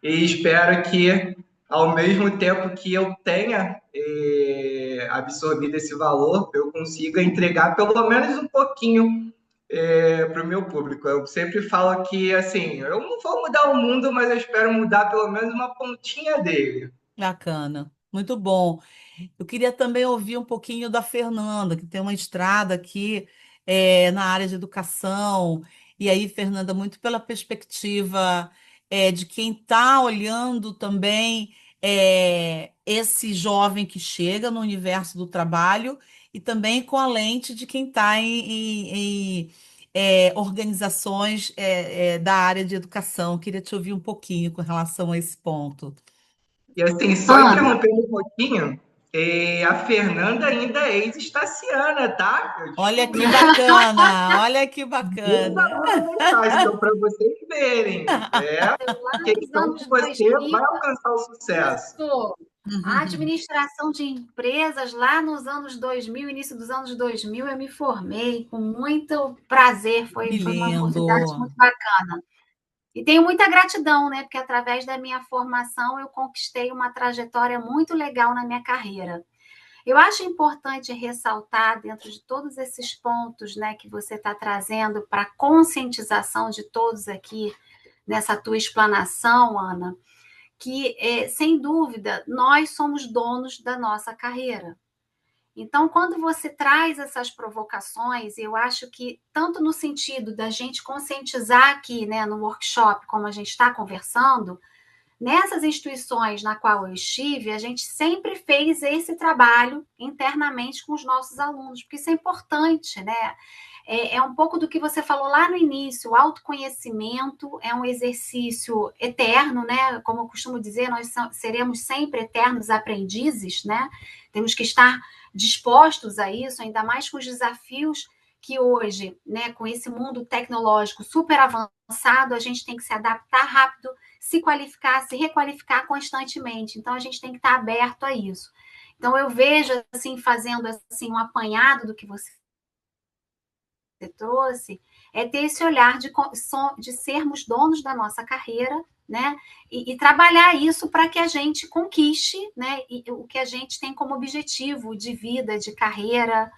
e espero que ao mesmo tempo que eu tenha absorvido esse valor, eu consiga entregar pelo menos um pouquinho para o meu público. Eu sempre falo que, assim, eu não vou mudar o mundo, mas eu espero mudar pelo menos uma pontinha dele. Bacana, muito bom. Eu queria também ouvir um pouquinho da Fernanda, que tem uma estrada aqui na área de educação. E aí, Fernanda, muito pela perspectiva de quem está olhando também esse jovem que chega no universo do trabalho e também com a lente de quem está em organizações da área de educação. Queria te ouvir um pouquinho com relação a esse ponto. E assim, só Ana, interrompendo um pouquinho, a Fernanda ainda é ex-estaciana, tá? Eu Olha que descobri bacana, olha que desde a bacana. nossa mensagem, então para vocês verem, lá que nos então anos você 2000, vai alcançar o sucesso. isso, a administração de empresas, lá nos anos 2000, início dos anos 2000, eu me formei com muito prazer, Que foi uma oportunidade lindo. muito bacana. E tenho muita gratidão, né? Porque através da minha formação eu conquistei uma trajetória muito legal na minha carreira. Eu acho importante ressaltar, dentro de todos esses pontos, né, que você está trazendo para a conscientização de todos aqui, nessa tua explanação, Ana, que, sem dúvida, nós somos donos da nossa carreira. Então, quando você traz essas provocações, eu acho que, tanto no sentido da gente conscientizar aqui, né, no workshop, como a gente está conversando, nessas instituições na qual eu estive, a gente sempre fez esse trabalho internamente com os nossos alunos, porque isso é importante, né? É um pouco do que você falou lá no início, o autoconhecimento é um exercício eterno, né? Como eu costumo dizer, nós seremos sempre eternos aprendizes, né? Temos que estar dispostos a isso, ainda mais com os desafios que hoje, né, com esse mundo tecnológico super avançado, a gente tem que se adaptar rápido, se qualificar, se requalificar constantemente. Então, a gente tem que estar aberto a isso. Então, eu vejo, assim, fazendo assim, um apanhado do que você trouxe, é ter esse olhar de sermos donos da nossa carreira, né? E trabalhar isso para que a gente conquiste, né? E o que a gente tem como objetivo de vida, de carreira.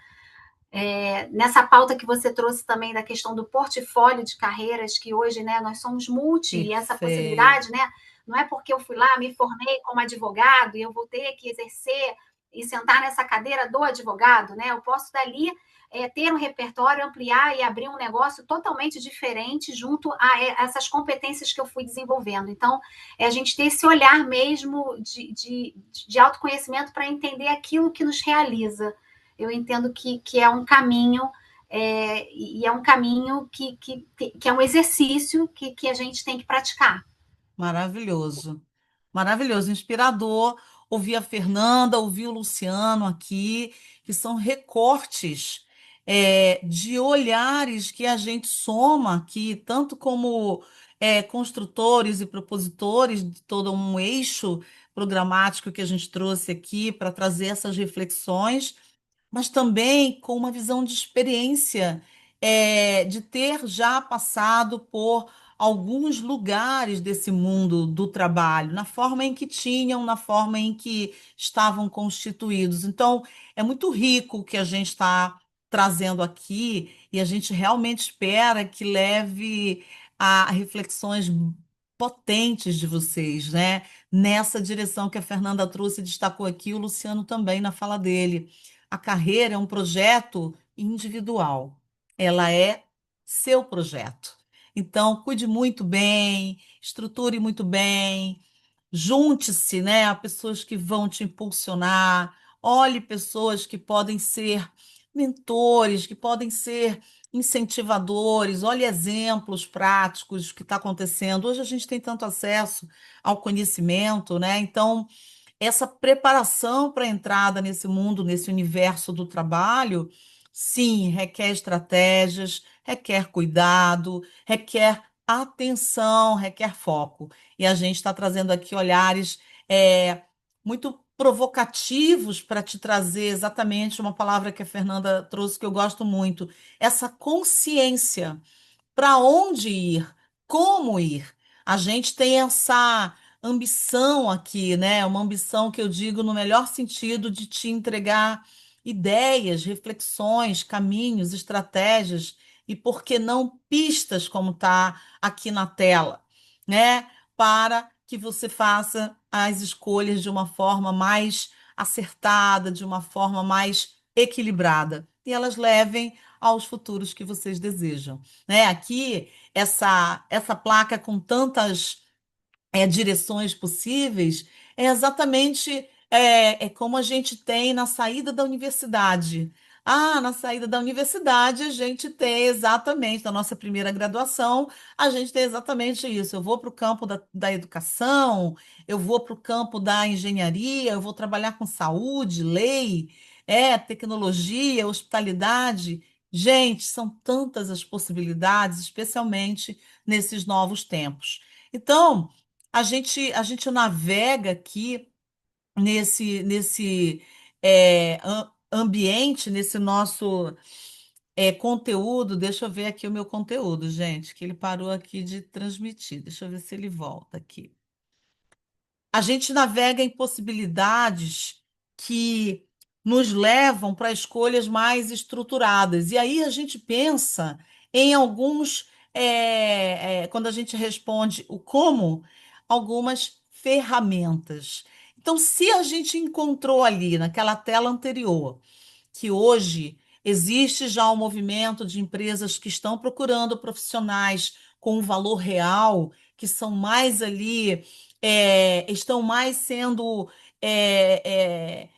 Nessa pauta que você trouxe também da questão do portfólio de carreiras, que hoje, né, nós somos multi, e essa Perfeito. possibilidade, né? Não é porque eu fui lá, me formei como advogado e eu vou ter que exercer e sentar nessa cadeira do advogado, né? Eu posso dali ter um repertório, ampliar e abrir um negócio totalmente diferente junto a essas competências que eu fui desenvolvendo. Então, a gente ter esse olhar mesmo de autoconhecimento para entender aquilo que nos realiza. Eu entendo que é um caminho, e é um caminho que é um exercício que a gente tem que praticar. Maravilhoso. Maravilhoso, inspirador. Ouvir a Fernanda, ouvir o Luciano aqui, que são recortes de olhares que a gente soma aqui, tanto como construtores e propositores de todo um eixo programático que a gente trouxe aqui para trazer essas reflexões, mas também com uma visão de experiência, de ter já passado por alguns lugares desse mundo do trabalho, na forma em que tinham, na forma em que estavam constituídos. Então, é muito rico o que a gente está trazendo aqui e a gente realmente espera que leve a reflexões potentes de vocês, né? Nessa direção que a Fernanda trouxe e destacou aqui, o Luciano também na fala dele. A carreira é um projeto individual. Ela é seu projeto. Então, cuide muito bem, estruture muito bem, junte-se, né, a pessoas que vão te impulsionar, olhe pessoas que podem ser mentores, que podem ser incentivadores, olhe exemplos práticos do que está acontecendo. Hoje a gente tem tanto acesso ao conhecimento, né? Então, essa preparação para a entrada nesse mundo, nesse universo do trabalho, sim, requer estratégias, requer cuidado, requer atenção, requer foco. E a gente está trazendo aqui olhares muito provocativos para te trazer exatamente uma palavra que a Fernanda trouxe que eu gosto muito, essa consciência para onde ir, como ir. A gente tem essa ambição aqui, né? Uma ambição que eu digo no melhor sentido de te entregar ideias, reflexões, caminhos, estratégias e, por que não, pistas, como está aqui na tela, né? Para que você faça as escolhas de uma forma mais acertada, de uma forma mais equilibrada e elas levem aos futuros que vocês desejam, né? Aqui essa placa com tantas direções possíveis, é exatamente como a gente tem na saída da universidade. Ah, na saída da universidade, a gente tem exatamente, na nossa primeira graduação, a gente tem exatamente isso. Eu vou para o campo da educação, eu vou para o campo da engenharia, eu vou trabalhar com saúde, lei, tecnologia, hospitalidade. Gente, são tantas as possibilidades, especialmente nesses novos tempos. Então, a gente navega aqui nesse ambiente, nesse nosso conteúdo. Deixa eu ver aqui o meu conteúdo, gente, que ele parou aqui de transmitir. Deixa eu ver se ele volta aqui. A gente navega em possibilidades que nos levam para escolhas mais estruturadas. E aí a gente pensa em alguns, quando a gente responde o como, algumas ferramentas. Então, se a gente encontrou ali naquela tela anterior que hoje existe já um movimento de empresas que estão procurando profissionais com um valor real, que são mais ali, estão mais sendo é, é,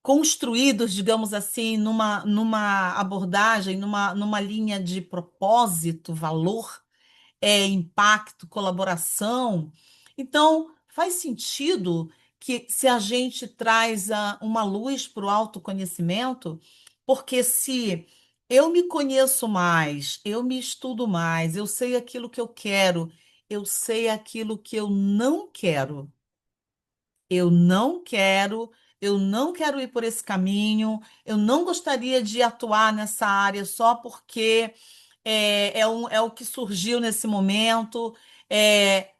construídos, digamos assim, numa abordagem, numa linha de propósito, valor, impacto, colaboração. Então, faz sentido que se a gente traz uma luz para o autoconhecimento, porque se eu me conheço mais, eu me estudo mais, eu sei aquilo que eu quero, eu sei aquilo que eu não quero. Eu não quero, eu não quero ir por esse caminho, eu não gostaria de atuar nessa área só porque é o que surgiu nesse momento.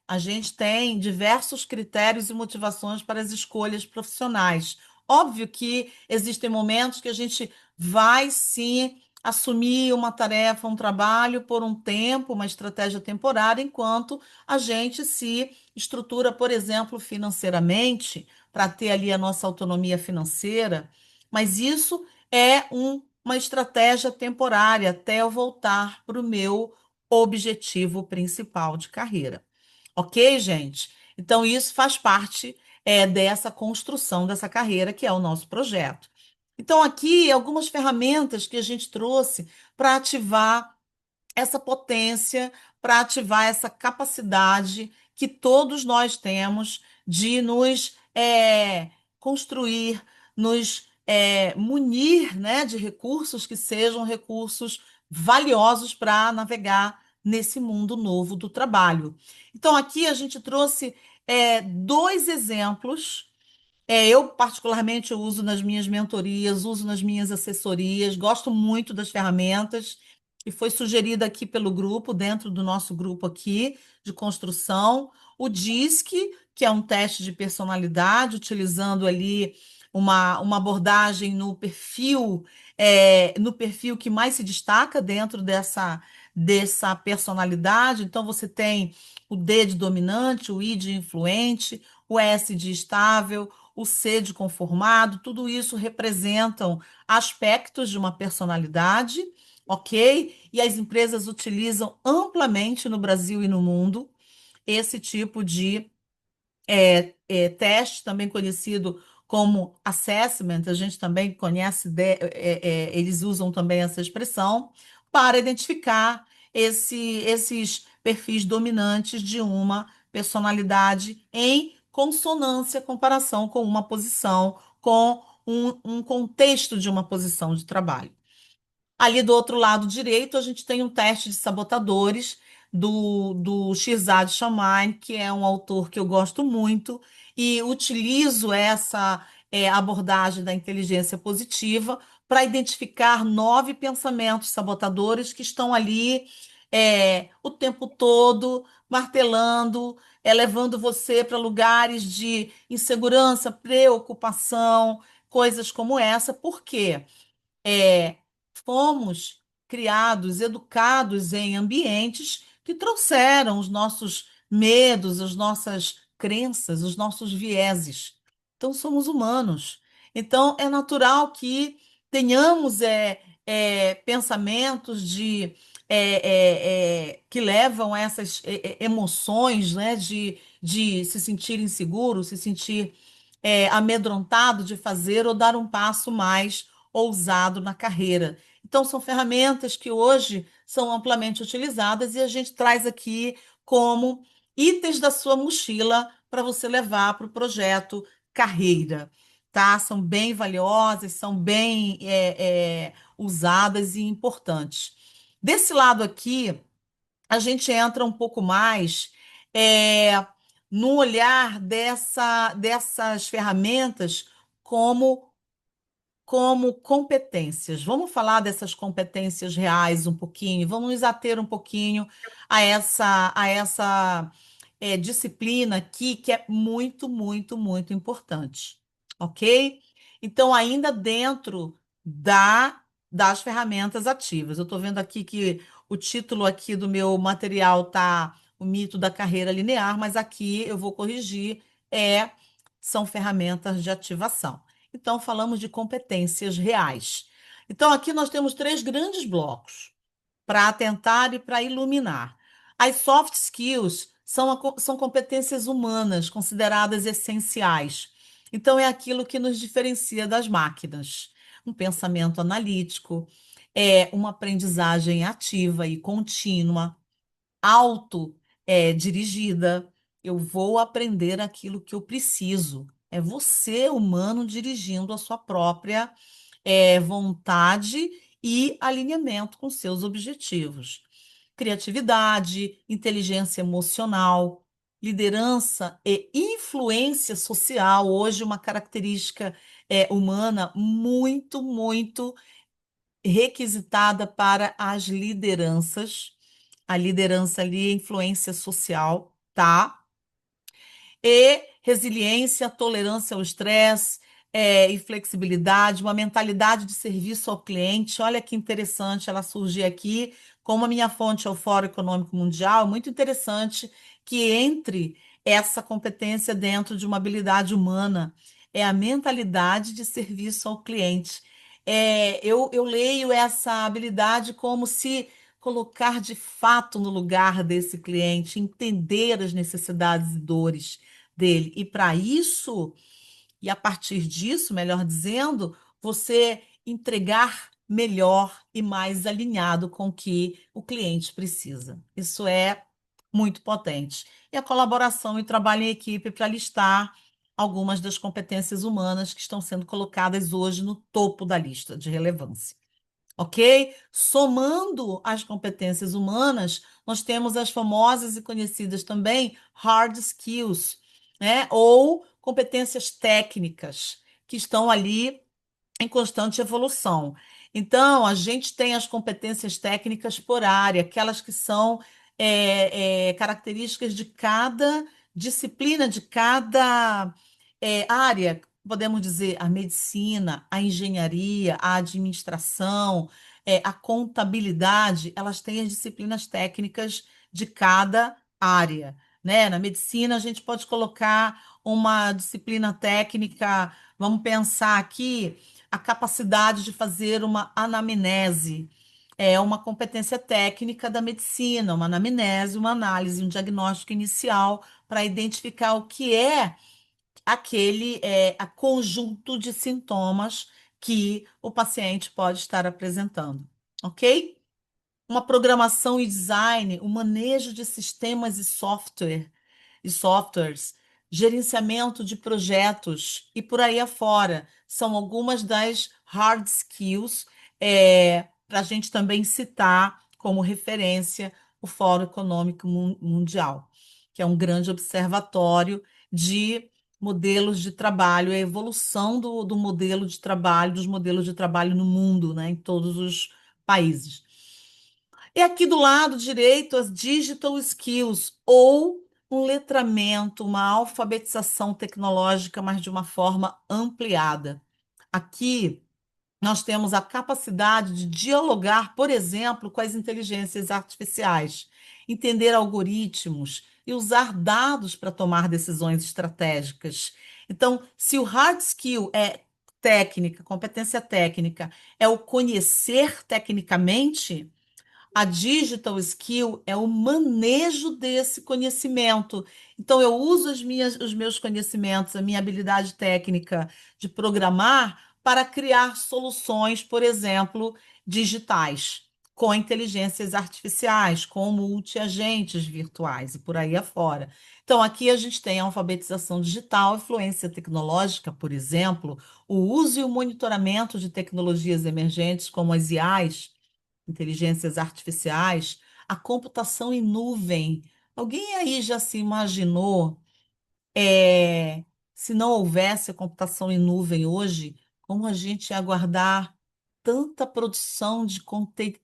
A gente tem diversos critérios e motivações para as escolhas profissionais. Óbvio que existem momentos que a gente vai sim assumir uma tarefa, um trabalho por um tempo, uma estratégia temporária, enquanto a gente se estrutura, por exemplo, financeiramente, para ter ali a nossa autonomia financeira, mas isso uma estratégia temporária até eu voltar para o meu objetivo principal de carreira. Ok, gente? Então, isso faz parte dessa construção dessa carreira, que é o nosso projeto. Então, aqui algumas ferramentas que a gente trouxe para ativar essa potência, para ativar essa capacidade que todos nós temos de nos construir, nos munir, né, de recursos que sejam recursos valiosos para navegar nesse mundo novo do trabalho. Então, aqui a gente trouxe dois exemplos. Eu, particularmente, eu uso nas minhas mentorias, uso nas minhas assessorias, gosto muito das ferramentas, e foi sugerida aqui pelo grupo, dentro do nosso grupo aqui de construção, o DISC, que é um teste de personalidade, utilizando ali uma abordagem no perfil que mais se destaca dentro dessa personalidade. Então, você tem o D de dominante, o I de influente, o S de estável, o C de conformado, tudo isso representam aspectos de uma personalidade, ok? E as empresas utilizam amplamente no Brasil e no mundo esse tipo de teste, também conhecido como assessment. A gente também conhece, eles usam também essa expressão para identificar esses perfis dominantes de uma personalidade em consonância, comparação com uma posição, com um contexto de uma posição de trabalho. Ali do outro lado direito, a gente tem um teste de sabotadores do Shirzad Chamine, que é um autor que eu gosto muito, e utilizo essa abordagem da inteligência positiva para identificar 9 pensamentos sabotadores que estão ali o tempo todo, martelando, levando você para lugares de insegurança, preocupação, coisas como essa. Por quê? é, Fomos criados, educados em ambientes que trouxeram os nossos medos, as nossas crenças, os nossos vieses. Então, somos humanos. Então, é natural que tenhamos pensamentos que levam a essas emoções, né, de se sentir inseguro, se sentir amedrontado de fazer ou dar um passo mais ousado na carreira. Então, são ferramentas que hoje são amplamente utilizadas e a gente traz aqui como itens da sua mochila para você levar para o projeto carreira, tá? São bem valiosas, são bem usadas e importantes. Desse lado aqui, a gente entra um pouco mais é, no olhar dessas ferramentas como como competências. Vamos falar dessas competências reais um pouquinho, vamos nos ater um pouquinho a essa disciplina aqui, que é muito, muito, muito importante, ok? Então, ainda dentro das ferramentas ativas. Eu estou vendo aqui que o título aqui do meu material tá O Mito da Carreira Linear, mas aqui eu vou corrigir, são ferramentas de ativação. Então, falamos de competências reais. Então, aqui nós temos três grandes blocos para atentar e para iluminar. As soft skills são competências humanas consideradas essenciais. Então, é aquilo que nos diferencia das máquinas. Um pensamento analítico, uma aprendizagem ativa e contínua, dirigida. Eu vou aprender aquilo que eu preciso. É você, humano, dirigindo a sua própria vontade e alinhamento com seus objetivos. Criatividade, inteligência emocional, liderança e influência social, hoje uma característica humana muito, muito requisitada para as lideranças. A liderança ali é influência social, tá? E resiliência, tolerância ao estresse, e flexibilidade, uma mentalidade de serviço ao cliente. Olha que interessante ela surgir aqui, como a minha fonte é o Fórum Econômico Mundial, muito interessante que entre essa competência dentro de uma habilidade humana, é a mentalidade de serviço ao cliente. Eu leio essa habilidade como se colocar de fato no lugar desse cliente, entender as necessidades e dores dele. E para isso, e a partir disso, melhor dizendo, você entregar melhor e mais alinhado com o que o cliente precisa. Isso é muito potente. E a colaboração e trabalho em equipe para listar algumas das competências humanas que estão sendo colocadas hoje no topo da lista de relevância. Ok? Somando as competências humanas, nós temos as famosas e conhecidas também hard skills, né? Ou competências técnicas, que estão ali em constante evolução. Então, a gente tem as competências técnicas por área, aquelas que são características de cada disciplina, de cada área. Podemos dizer a medicina, a engenharia, a administração, a contabilidade, elas têm as disciplinas técnicas de cada área, né? Na medicina, a gente pode colocar uma disciplina técnica, vamos pensar aqui a capacidade de fazer uma anamnese. É uma competência técnica da medicina, uma anamnese, uma análise, um diagnóstico inicial para identificar o que é a conjunto de sintomas que o paciente pode estar apresentando, ok? Uma programação e design, o manejo de sistemas e softwares, gerenciamento de projetos e por aí afora. São algumas das hard skills para a gente também citar como referência o Fórum Econômico Mundial, que é um grande observatório de modelos de trabalho, a evolução do modelo de trabalho, dos modelos de trabalho no mundo, né, em todos os países. E aqui do lado direito, as digital skills, ou um letramento, uma alfabetização tecnológica, mas de uma forma ampliada. Aqui nós temos a capacidade de dialogar, por exemplo, com as inteligências artificiais, entender algoritmos e usar dados para tomar decisões estratégicas. Então, se o hard skill é técnica, competência técnica, é o conhecer tecnicamente, a digital skill é o manejo desse conhecimento. Então, eu uso os meus conhecimentos, a minha habilidade técnica de programar para criar soluções, por exemplo, digitais, com inteligências artificiais, com multiagentes virtuais e por aí afora. Então, aqui a gente tem a alfabetização digital, influência tecnológica, por exemplo, o uso e o monitoramento de tecnologias emergentes, como as IAs, inteligências artificiais, a computação em nuvem. Alguém aí já se imaginou, é, se não houvesse a computação em nuvem hoje, como a gente ia guardar tanta produção de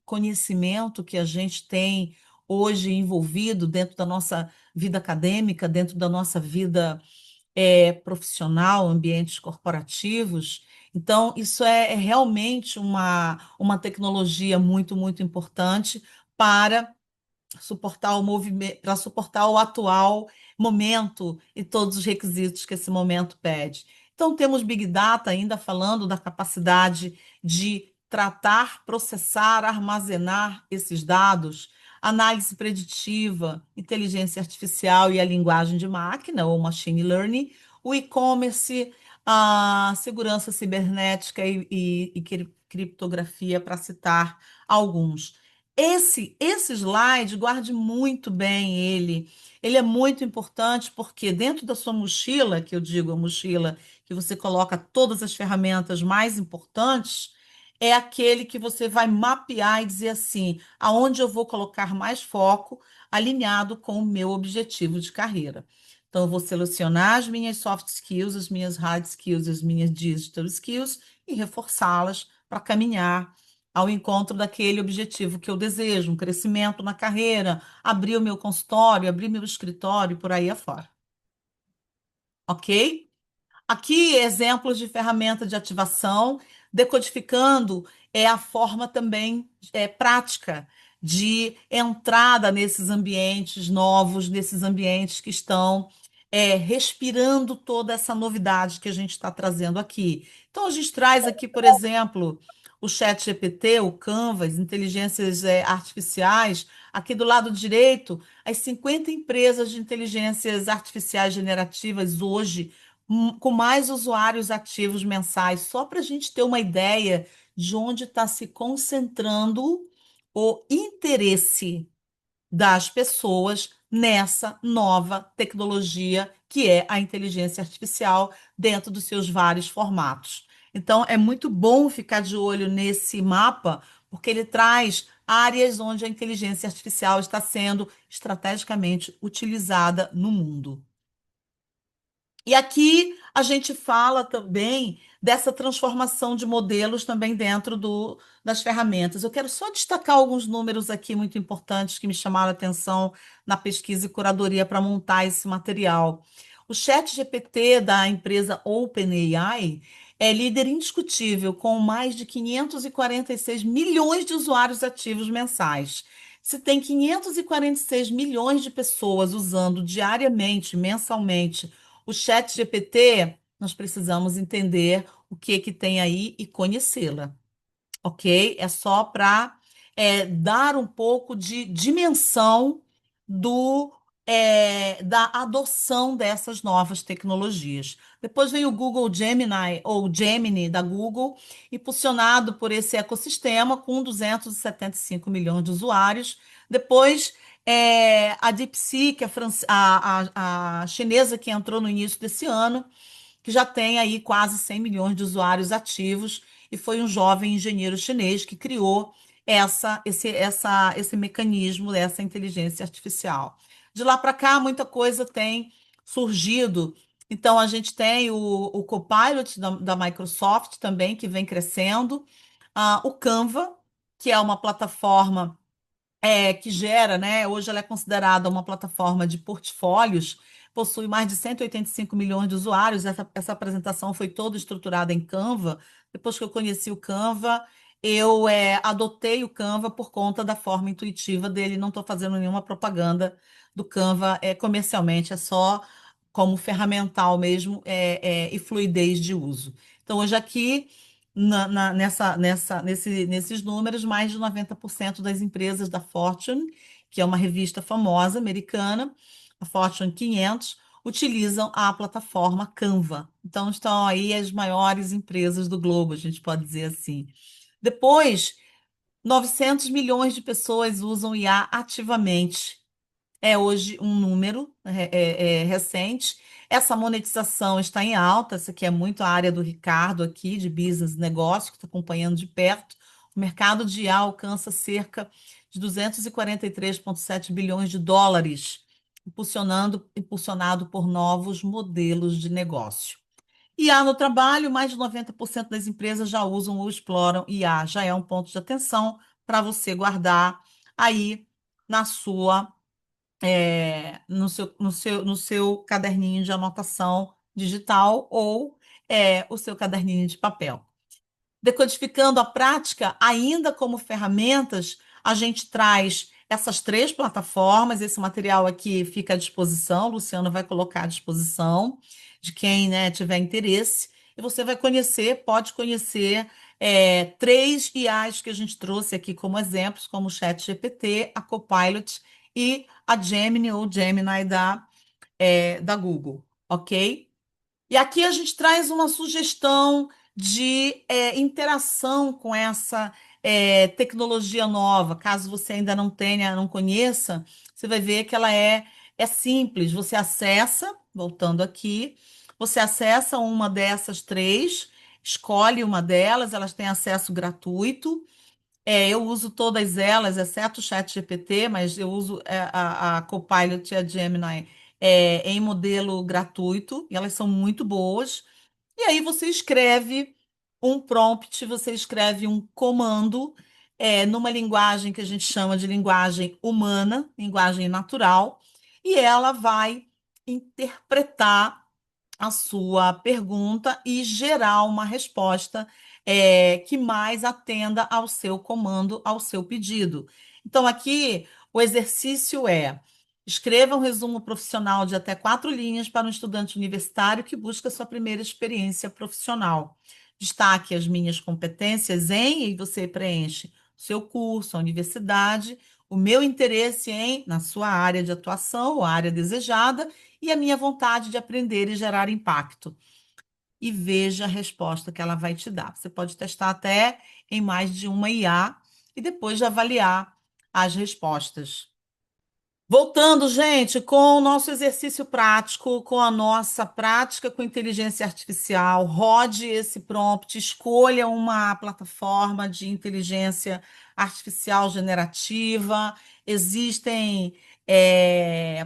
conhecimento que a gente tem hoje envolvido dentro da nossa vida acadêmica, dentro da nossa vida profissional, ambientes corporativos. Então, isso é realmente uma tecnologia muito, muito importante para suportar o movimento, para suportar o atual momento e todos os requisitos que esse momento pede. Então, temos Big Data ainda falando da capacidade de tratar, processar, armazenar esses dados, análise preditiva, inteligência artificial e a linguagem de máquina, ou machine learning, o e-commerce, a segurança cibernética e criptografia, para citar alguns. Esse slide, guarde muito bem ele. Ele é muito importante porque dentro da sua mochila, que eu digo a mochila que você coloca todas as ferramentas mais importantes, é aquele que você vai mapear e dizer assim, aonde eu vou colocar mais foco, alinhado com o meu objetivo de carreira. Então, eu vou selecionar as minhas soft skills, as minhas hard skills, as minhas digital skills e reforçá-las para caminhar ao encontro daquele objetivo que eu desejo, um crescimento na carreira, abrir o meu consultório, abrir meu escritório, por aí afora. Ok? Aqui, exemplos de ferramenta de ativação, decodificando é a forma também prática de entrada nesses ambientes novos, nesses ambientes que estão respirando toda essa novidade que a gente está trazendo aqui. Então, a gente traz aqui, por exemplo, o ChatGPT, o Canva, as inteligências artificiais. Aqui do lado direito, as 50 empresas de inteligências artificiais generativas hoje com mais usuários ativos mensais, só para a gente ter uma ideia de onde está se concentrando o interesse das pessoas nessa nova tecnologia que é a inteligência artificial dentro dos seus vários formatos. Então, é muito bom ficar de olho nesse mapa, porque ele traz áreas onde a inteligência artificial está sendo estrategicamente utilizada no mundo. E aqui a gente fala também dessa transformação de modelos também dentro das ferramentas. Eu quero só destacar alguns números aqui muito importantes que me chamaram a atenção na pesquisa e curadoria para montar esse material. O ChatGPT da empresa OpenAI é líder indiscutível, com mais de 546 milhões de usuários ativos mensais. Se tem 546 milhões de pessoas usando diariamente, mensalmente, o chat GPT, nós precisamos entender o que que tem aí e conhecê-la, ok? É só para dar um pouco de dimensão da adoção dessas novas tecnologias. Depois vem o Google Gemini, ou Gemini da Google, impulsionado por esse ecossistema com 275 milhões de usuários. Depois, a DeepSeek, a chinesa que entrou no início desse ano, que já tem aí quase 100 milhões de usuários ativos, e foi um jovem engenheiro chinês que criou esse mecanismo dessa inteligência artificial. De lá para cá, muita coisa tem surgido. Então, a gente tem o Copilot da Microsoft também, que vem crescendo, o Canva, que é uma plataforma que gera, né? Hoje ela é considerada uma plataforma de portfólios, possui mais de 185 milhões de usuários. Essa apresentação foi toda estruturada em Canva. Depois que eu conheci o Canva, eu adotei o Canva por conta da forma intuitiva dele. Não estou fazendo nenhuma propaganda do Canva comercialmente, é só como ferramental mesmo e fluidez de uso. Então, hoje aqui nesses números, mais de 90% das empresas da Fortune, que é uma revista famosa americana, a Fortune 500, utilizam a plataforma Canva. Então, estão aí as maiores empresas do globo, a gente pode dizer assim. Depois, 900 milhões de pessoas usam IA ativamente. É hoje um número recente. Essa monetização está em alta. Essa aqui é muito a área do Ricardo aqui, de business negócio, que está acompanhando de perto. O mercado de IA alcança cerca de 243,7 bilhões de dólares, impulsionado por novos modelos de negócio. IA no trabalho, mais de 90% das empresas já usam ou exploram IA. Já é um ponto de atenção para você guardar aí na sua no seu caderninho de anotação digital ou o seu caderninho de papel. Decodificando a prática, ainda como ferramentas, a gente traz essas três plataformas. Esse material aqui fica à disposição, o Luciano vai colocar à disposição de quem, né, tiver interesse. E você vai conhecer, pode conhecer três IAs que a gente trouxe aqui como exemplos, como o ChatGPT, a Copilot e a Gemini ou Gemini da Google, ok? E aqui a gente traz uma sugestão de interação com essa tecnologia nova. Caso você ainda não tenha, não conheça, você vai ver que ela é simples. Você acessa, voltando aqui, você acessa uma dessas três, escolhe uma delas, elas têm acesso gratuito. Eu uso todas elas, exceto o ChatGPT, mas eu uso a Copilot e a Gemini em modelo gratuito, e elas são muito boas. E aí você escreve um prompt, você escreve um comando numa linguagem que a gente chama de linguagem humana, linguagem natural, e ela vai interpretar a sua pergunta e gerar uma resposta que mais atenda ao seu comando, ao seu pedido. Então, aqui o exercício é: escreva um resumo profissional de até 4 linhas para um estudante universitário que busca sua primeira experiência profissional. Destaque as minhas competências em, e você preenche o seu curso, a universidade, o meu interesse em, na sua área de atuação, ou área desejada, e a minha vontade de aprender e gerar impacto. E veja a resposta que ela vai te dar. Você pode testar até em mais de uma IA e depois de avaliar as respostas. Voltando, gente, com o nosso exercício prático, com a nossa prática com inteligência artificial, rode esse prompt, escolha uma plataforma de inteligência artificial generativa. Existem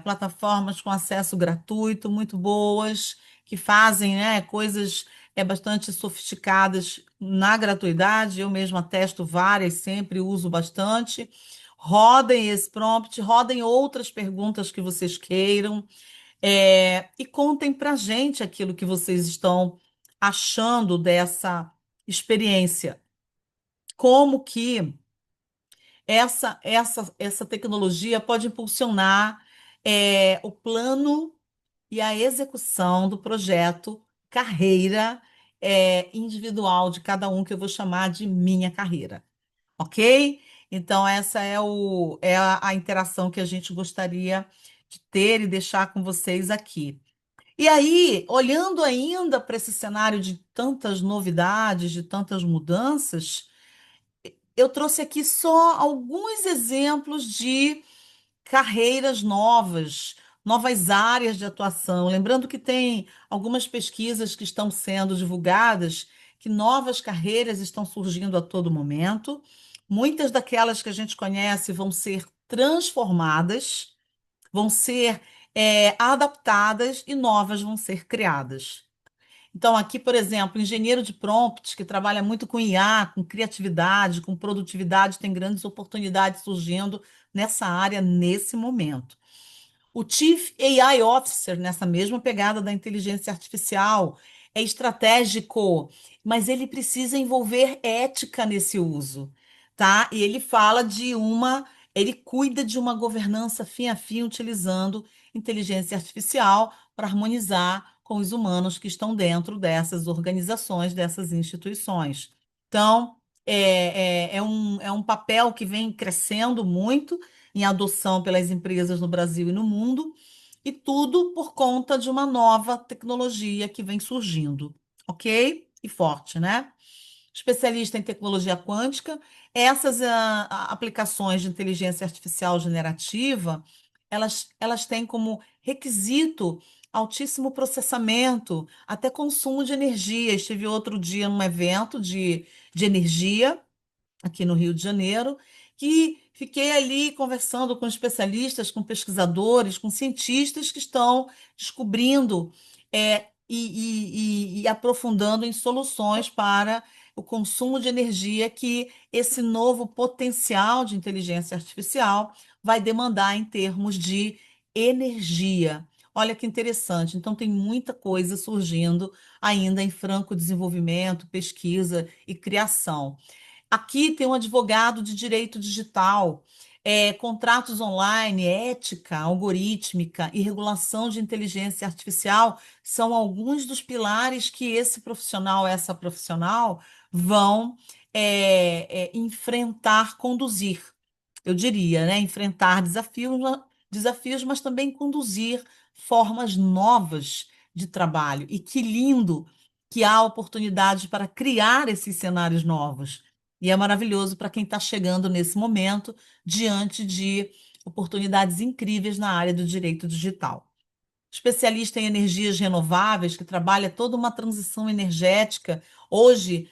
plataformas com acesso gratuito, muito boas, que fazem, né, coisas bastante sofisticadas na gratuidade. Eu mesma testo várias, sempre uso bastante. Rodem esse prompt, rodem outras perguntas que vocês queiram, e contem para a gente aquilo que vocês estão achando dessa experiência. Como que essa tecnologia pode impulsionar o plano e a execução do projeto carreira individual de cada um, que eu vou chamar de minha carreira. Ok? Então, essa é a interação que a gente gostaria de ter e deixar com vocês aqui. E aí, olhando ainda para esse cenário de tantas novidades, de tantas mudanças, eu trouxe aqui só alguns exemplos de carreiras novas, novas áreas de atuação. Lembrando que tem algumas pesquisas que estão sendo divulgadas, que novas carreiras estão surgindo a todo momento. Muitas daquelas que a gente conhece vão ser transformadas, vão ser adaptadas e novas vão ser criadas. Então, aqui, por exemplo, engenheiro de prompts, que trabalha muito com IA, com criatividade, com produtividade, tem grandes oportunidades surgindo nessa área nesse momento. O Chief AI Officer, nessa mesma pegada da inteligência artificial, é estratégico, mas ele precisa envolver ética nesse uso, tá? E ele cuida de uma governança fim a fim, utilizando inteligência artificial para harmonizar com os humanos que estão dentro dessas organizações, dessas instituições. Então, é um papel que vem crescendo muito em adoção pelas empresas no Brasil e no mundo, E tudo por conta de uma nova tecnologia que vem surgindo, ok? E forte, né? Especialista em tecnologia quântica, essas aplicações de inteligência artificial generativa, elas têm como requisito altíssimo processamento, até consumo de energia. Estive outro dia num evento de energia aqui no Rio de Janeiro, que fiquei ali conversando com especialistas, com pesquisadores, com cientistas que estão descobrindo e aprofundando em soluções para o consumo de energia que esse novo potencial de inteligência artificial vai demandar em termos de energia. Olha que interessante. Então, tem muita coisa surgindo ainda em franco desenvolvimento, pesquisa e criação. Aqui tem um advogado de direito digital, contratos online, ética algorítmica e regulação de inteligência artificial são alguns dos pilares que esse profissional, essa profissional vão enfrentar, conduzir. Eu diria, né? Enfrentar desafios, mas também conduzir formas novas de trabalho. E que lindo que há oportunidade para criar esses cenários novos. E é maravilhoso para quem está chegando nesse momento diante de oportunidades incríveis na área do direito digital. Especialista em energias renováveis, que trabalha toda uma transição energética, hoje,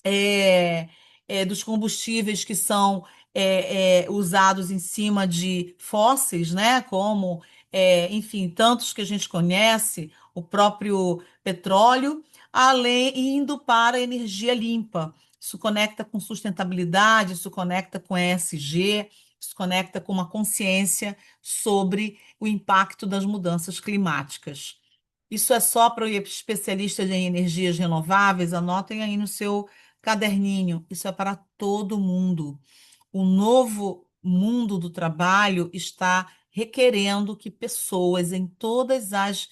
é, dos combustíveis que são usados em cima de fósseis, né? Como, enfim, tantos que a gente conhece, o próprio petróleo, além indo para a energia limpa. Isso conecta com sustentabilidade, isso conecta com ESG, isso conecta com uma consciência sobre o impacto das mudanças climáticas. Isso é só para especialistas em energias renováveis, anotem aí no seu caderninho, isso é para todo mundo. O novo mundo do trabalho está requerendo que pessoas em todas as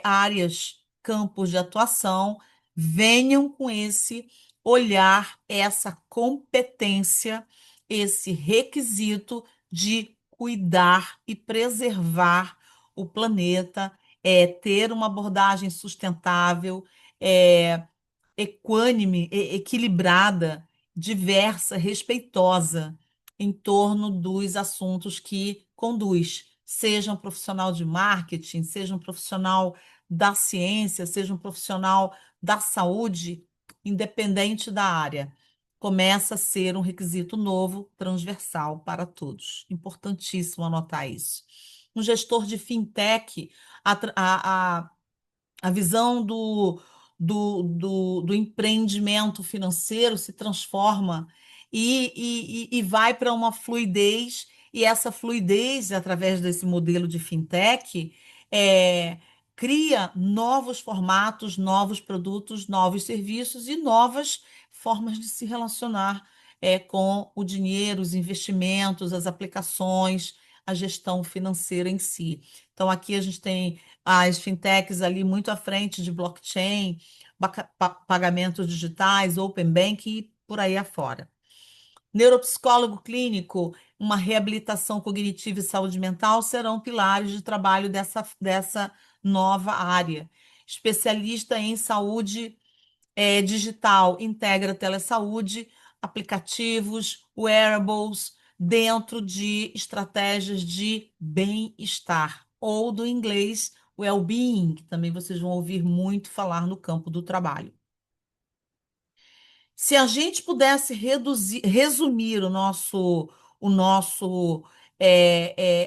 áreas, campos de atuação, venham com esse olhar, essa competência, esse requisito de cuidar e preservar o planeta, ter uma abordagem sustentável, é, equânime, equilibrada, diversa, respeitosa em torno dos assuntos que conduz, seja um profissional de marketing, seja um profissional da ciência, seja um profissional da saúde, independente da área. Começa a ser um requisito novo, transversal para todos. Importantíssimo anotar isso. Um gestor de fintech, a, a visão do empreendimento financeiro se transforma e vai para uma fluidez, e essa fluidez, através desse modelo de fintech, é, cria novos formatos, novos produtos, novos serviços e novas formas de se relacionar com o dinheiro, os investimentos, as aplicações, a gestão financeira em si. Então, aqui a gente tem as fintechs ali muito à frente de blockchain, pagamentos digitais, open banking e por aí afora. Neuropsicólogo clínico, uma reabilitação cognitiva e saúde mental serão pilares de trabalho dessa nova área. Especialista em saúde digital, integra telesaúde, aplicativos, wearables, dentro de estratégias de bem-estar, ou do inglês well-being, que também vocês vão ouvir muito falar no campo do trabalho. Se a gente pudesse resumir o nosso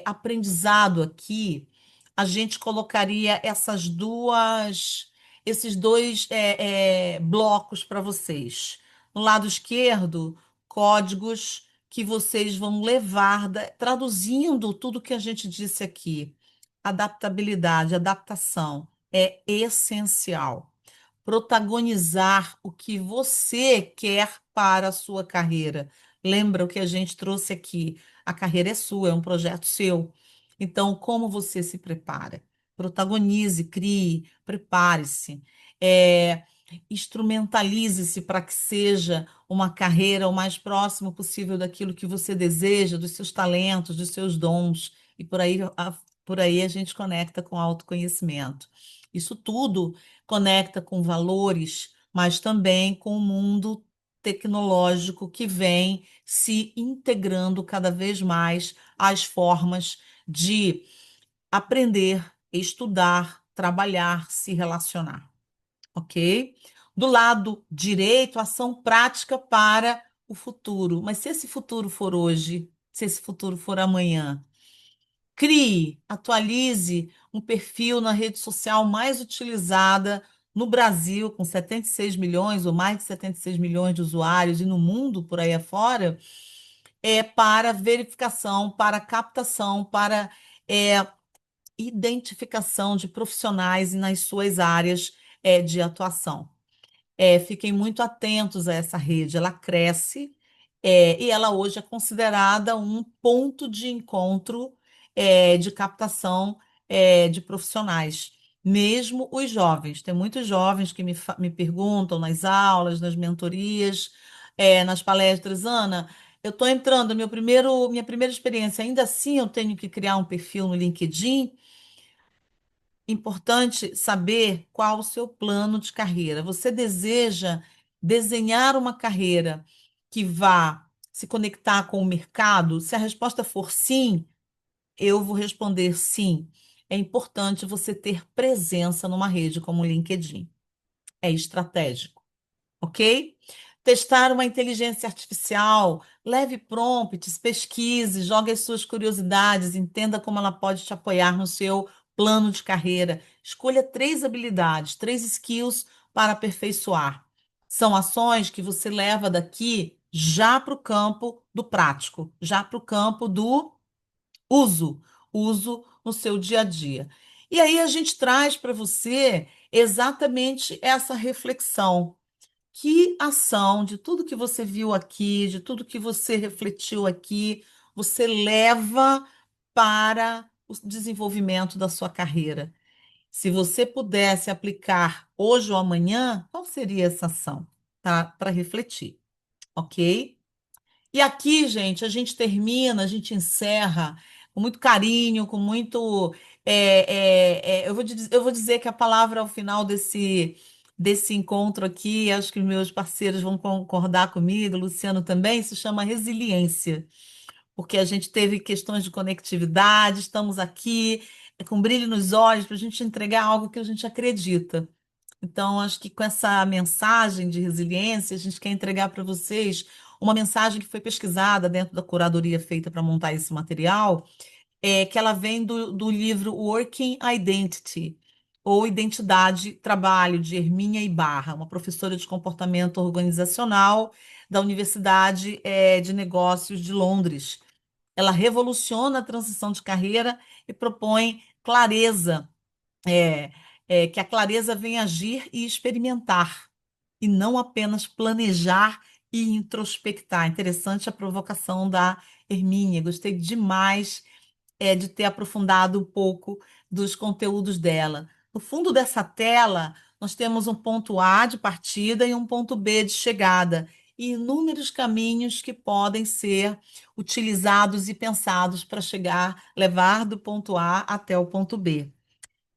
aprendizado aqui, a gente colocaria esses dois blocos para vocês. No lado esquerdo, códigos que vocês vão levar, traduzindo tudo que a gente disse aqui. Adaptabilidade, adaptação é essencial. Protagonizar o que você quer para a sua carreira. Lembra o que a gente trouxe aqui? A carreira é sua, é um projeto seu. Então, como você se prepara? Protagonize, crie, prepare-se. É, instrumentalize-se para que seja uma carreira o mais próximo possível daquilo que você deseja, dos seus talentos, dos seus dons e por aí Por aí a gente conecta com autoconhecimento. Isso tudo conecta com valores, mas também com o mundo tecnológico que vem se integrando cada vez mais às formas de aprender, estudar, trabalhar, se relacionar, ok? Do lado direito, ação prática para o futuro. Mas se esse futuro for hoje, se esse futuro for amanhã, crie, atualize um perfil na rede social mais utilizada no Brasil, com 76 milhões ou mais de 76 milhões de usuários, e no mundo por aí afora, para verificação, para captação, para é, identificação de profissionais nas suas áreas de atuação. Fiquem muito atentos a essa rede, ela cresce, e ela hoje é considerada um ponto de encontro, de captação, de profissionais, mesmo os jovens. Tem muitos jovens que me perguntam nas aulas, nas mentorias, nas palestras, Ana, eu estou entrando, minha primeira experiência, ainda assim eu tenho que criar um perfil no LinkedIn. Importante saber qual o seu plano de carreira. Você deseja desenhar uma carreira que vá se conectar com o mercado? Se a resposta for sim, eu vou responder sim. É importante você ter presença numa rede como o LinkedIn. É estratégico, ok? Testar uma inteligência artificial, leve prompts, pesquise, jogue as suas curiosidades, entenda como ela pode te apoiar no seu plano de carreira. Escolha 3 habilidades, 3 skills para aperfeiçoar. São ações que você leva daqui já para o campo do prático, já para o campo do uso, uso no seu dia a dia. E aí a gente traz para você exatamente essa reflexão. Que ação de tudo que você viu aqui, de tudo que você refletiu aqui, você leva para o desenvolvimento da sua carreira? Se você pudesse aplicar hoje ou amanhã, qual seria essa ação? Tá? Para refletir, ok? E aqui, gente, a gente termina, a gente encerra com muito carinho, com muito. Eu vou dizer que a palavra ao final desse encontro aqui, acho que meus parceiros vão concordar comigo, Luciano também, se chama resiliência, porque a gente teve questões de conectividade, estamos aqui com brilho nos olhos para a gente entregar algo que a gente acredita. Então, acho que com essa mensagem de resiliência, a gente quer entregar para vocês uma mensagem que foi pesquisada dentro da curadoria feita para montar esse material, que ela vem do livro Working Identity, ou Identidade Trabalho, de Hermínia Ibarra, uma professora de comportamento organizacional da Universidade, de Negócios de Londres. Ela revoluciona a transição de carreira e propõe clareza, é, que a clareza vem agir e experimentar, e não apenas planejar e introspectar. Interessante a provocação da Hermínia. Gostei demais, de ter aprofundado um pouco dos conteúdos dela. No fundo dessa tela, nós temos um ponto A de partida e um ponto B de chegada, e inúmeros caminhos que podem ser utilizados e pensados para levar do ponto A até o ponto B.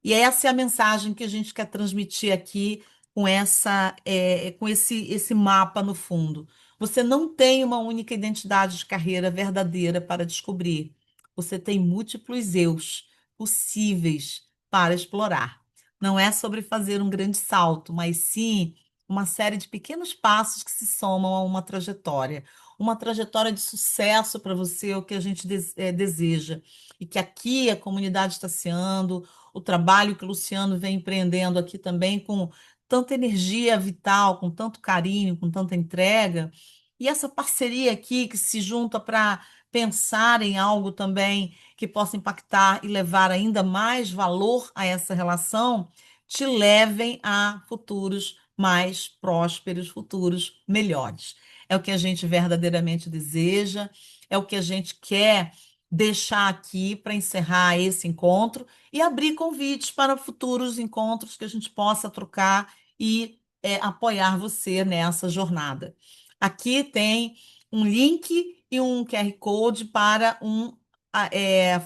E essa é a mensagem que a gente quer transmitir aqui com esse mapa no fundo. Você não tem uma única identidade de carreira verdadeira para descobrir. Você tem múltiplos eus possíveis para explorar. Não é sobre fazer um grande salto, mas sim uma série de pequenos passos que se somam a uma trajetória. Uma trajetória de sucesso para você, é o que a gente deseja. E que aqui a comunidade está estaciando, o trabalho que o Luciano vem empreendendo aqui também com tanta energia vital, com tanto carinho, com tanta entrega, e essa parceria aqui que se junta para pensar em algo também que possa impactar e levar ainda mais valor a essa relação, te levem a futuros mais prósperos, futuros melhores. É o que a gente verdadeiramente deseja, é o que a gente quer deixar aqui para encerrar esse encontro e abrir convites para futuros encontros que a gente possa trocar e apoiar você nessa jornada. Aqui tem um link e um QR Code para um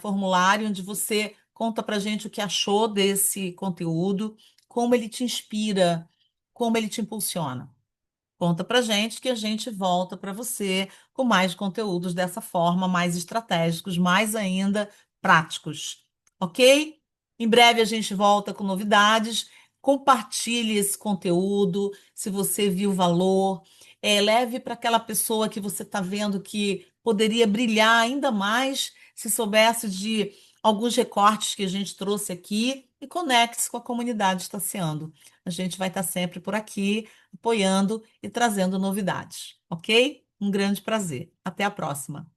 formulário onde você Conta pra gente o que achou desse conteúdo, como ele te inspira, como ele te impulsiona. Conta pra gente que a gente volta para você com mais conteúdos dessa forma, mais estratégicos, mais ainda práticos, ok? Em breve a gente volta com novidades. Compartilhe esse conteúdo, se você viu valor, leve para aquela pessoa que você está vendo que poderia brilhar ainda mais se soubesse de alguns recortes que a gente trouxe aqui e conecte-se com a comunidade Estaciando. A gente vai estar sempre por aqui apoiando e trazendo novidades, ok? Um grande prazer. Até a próxima.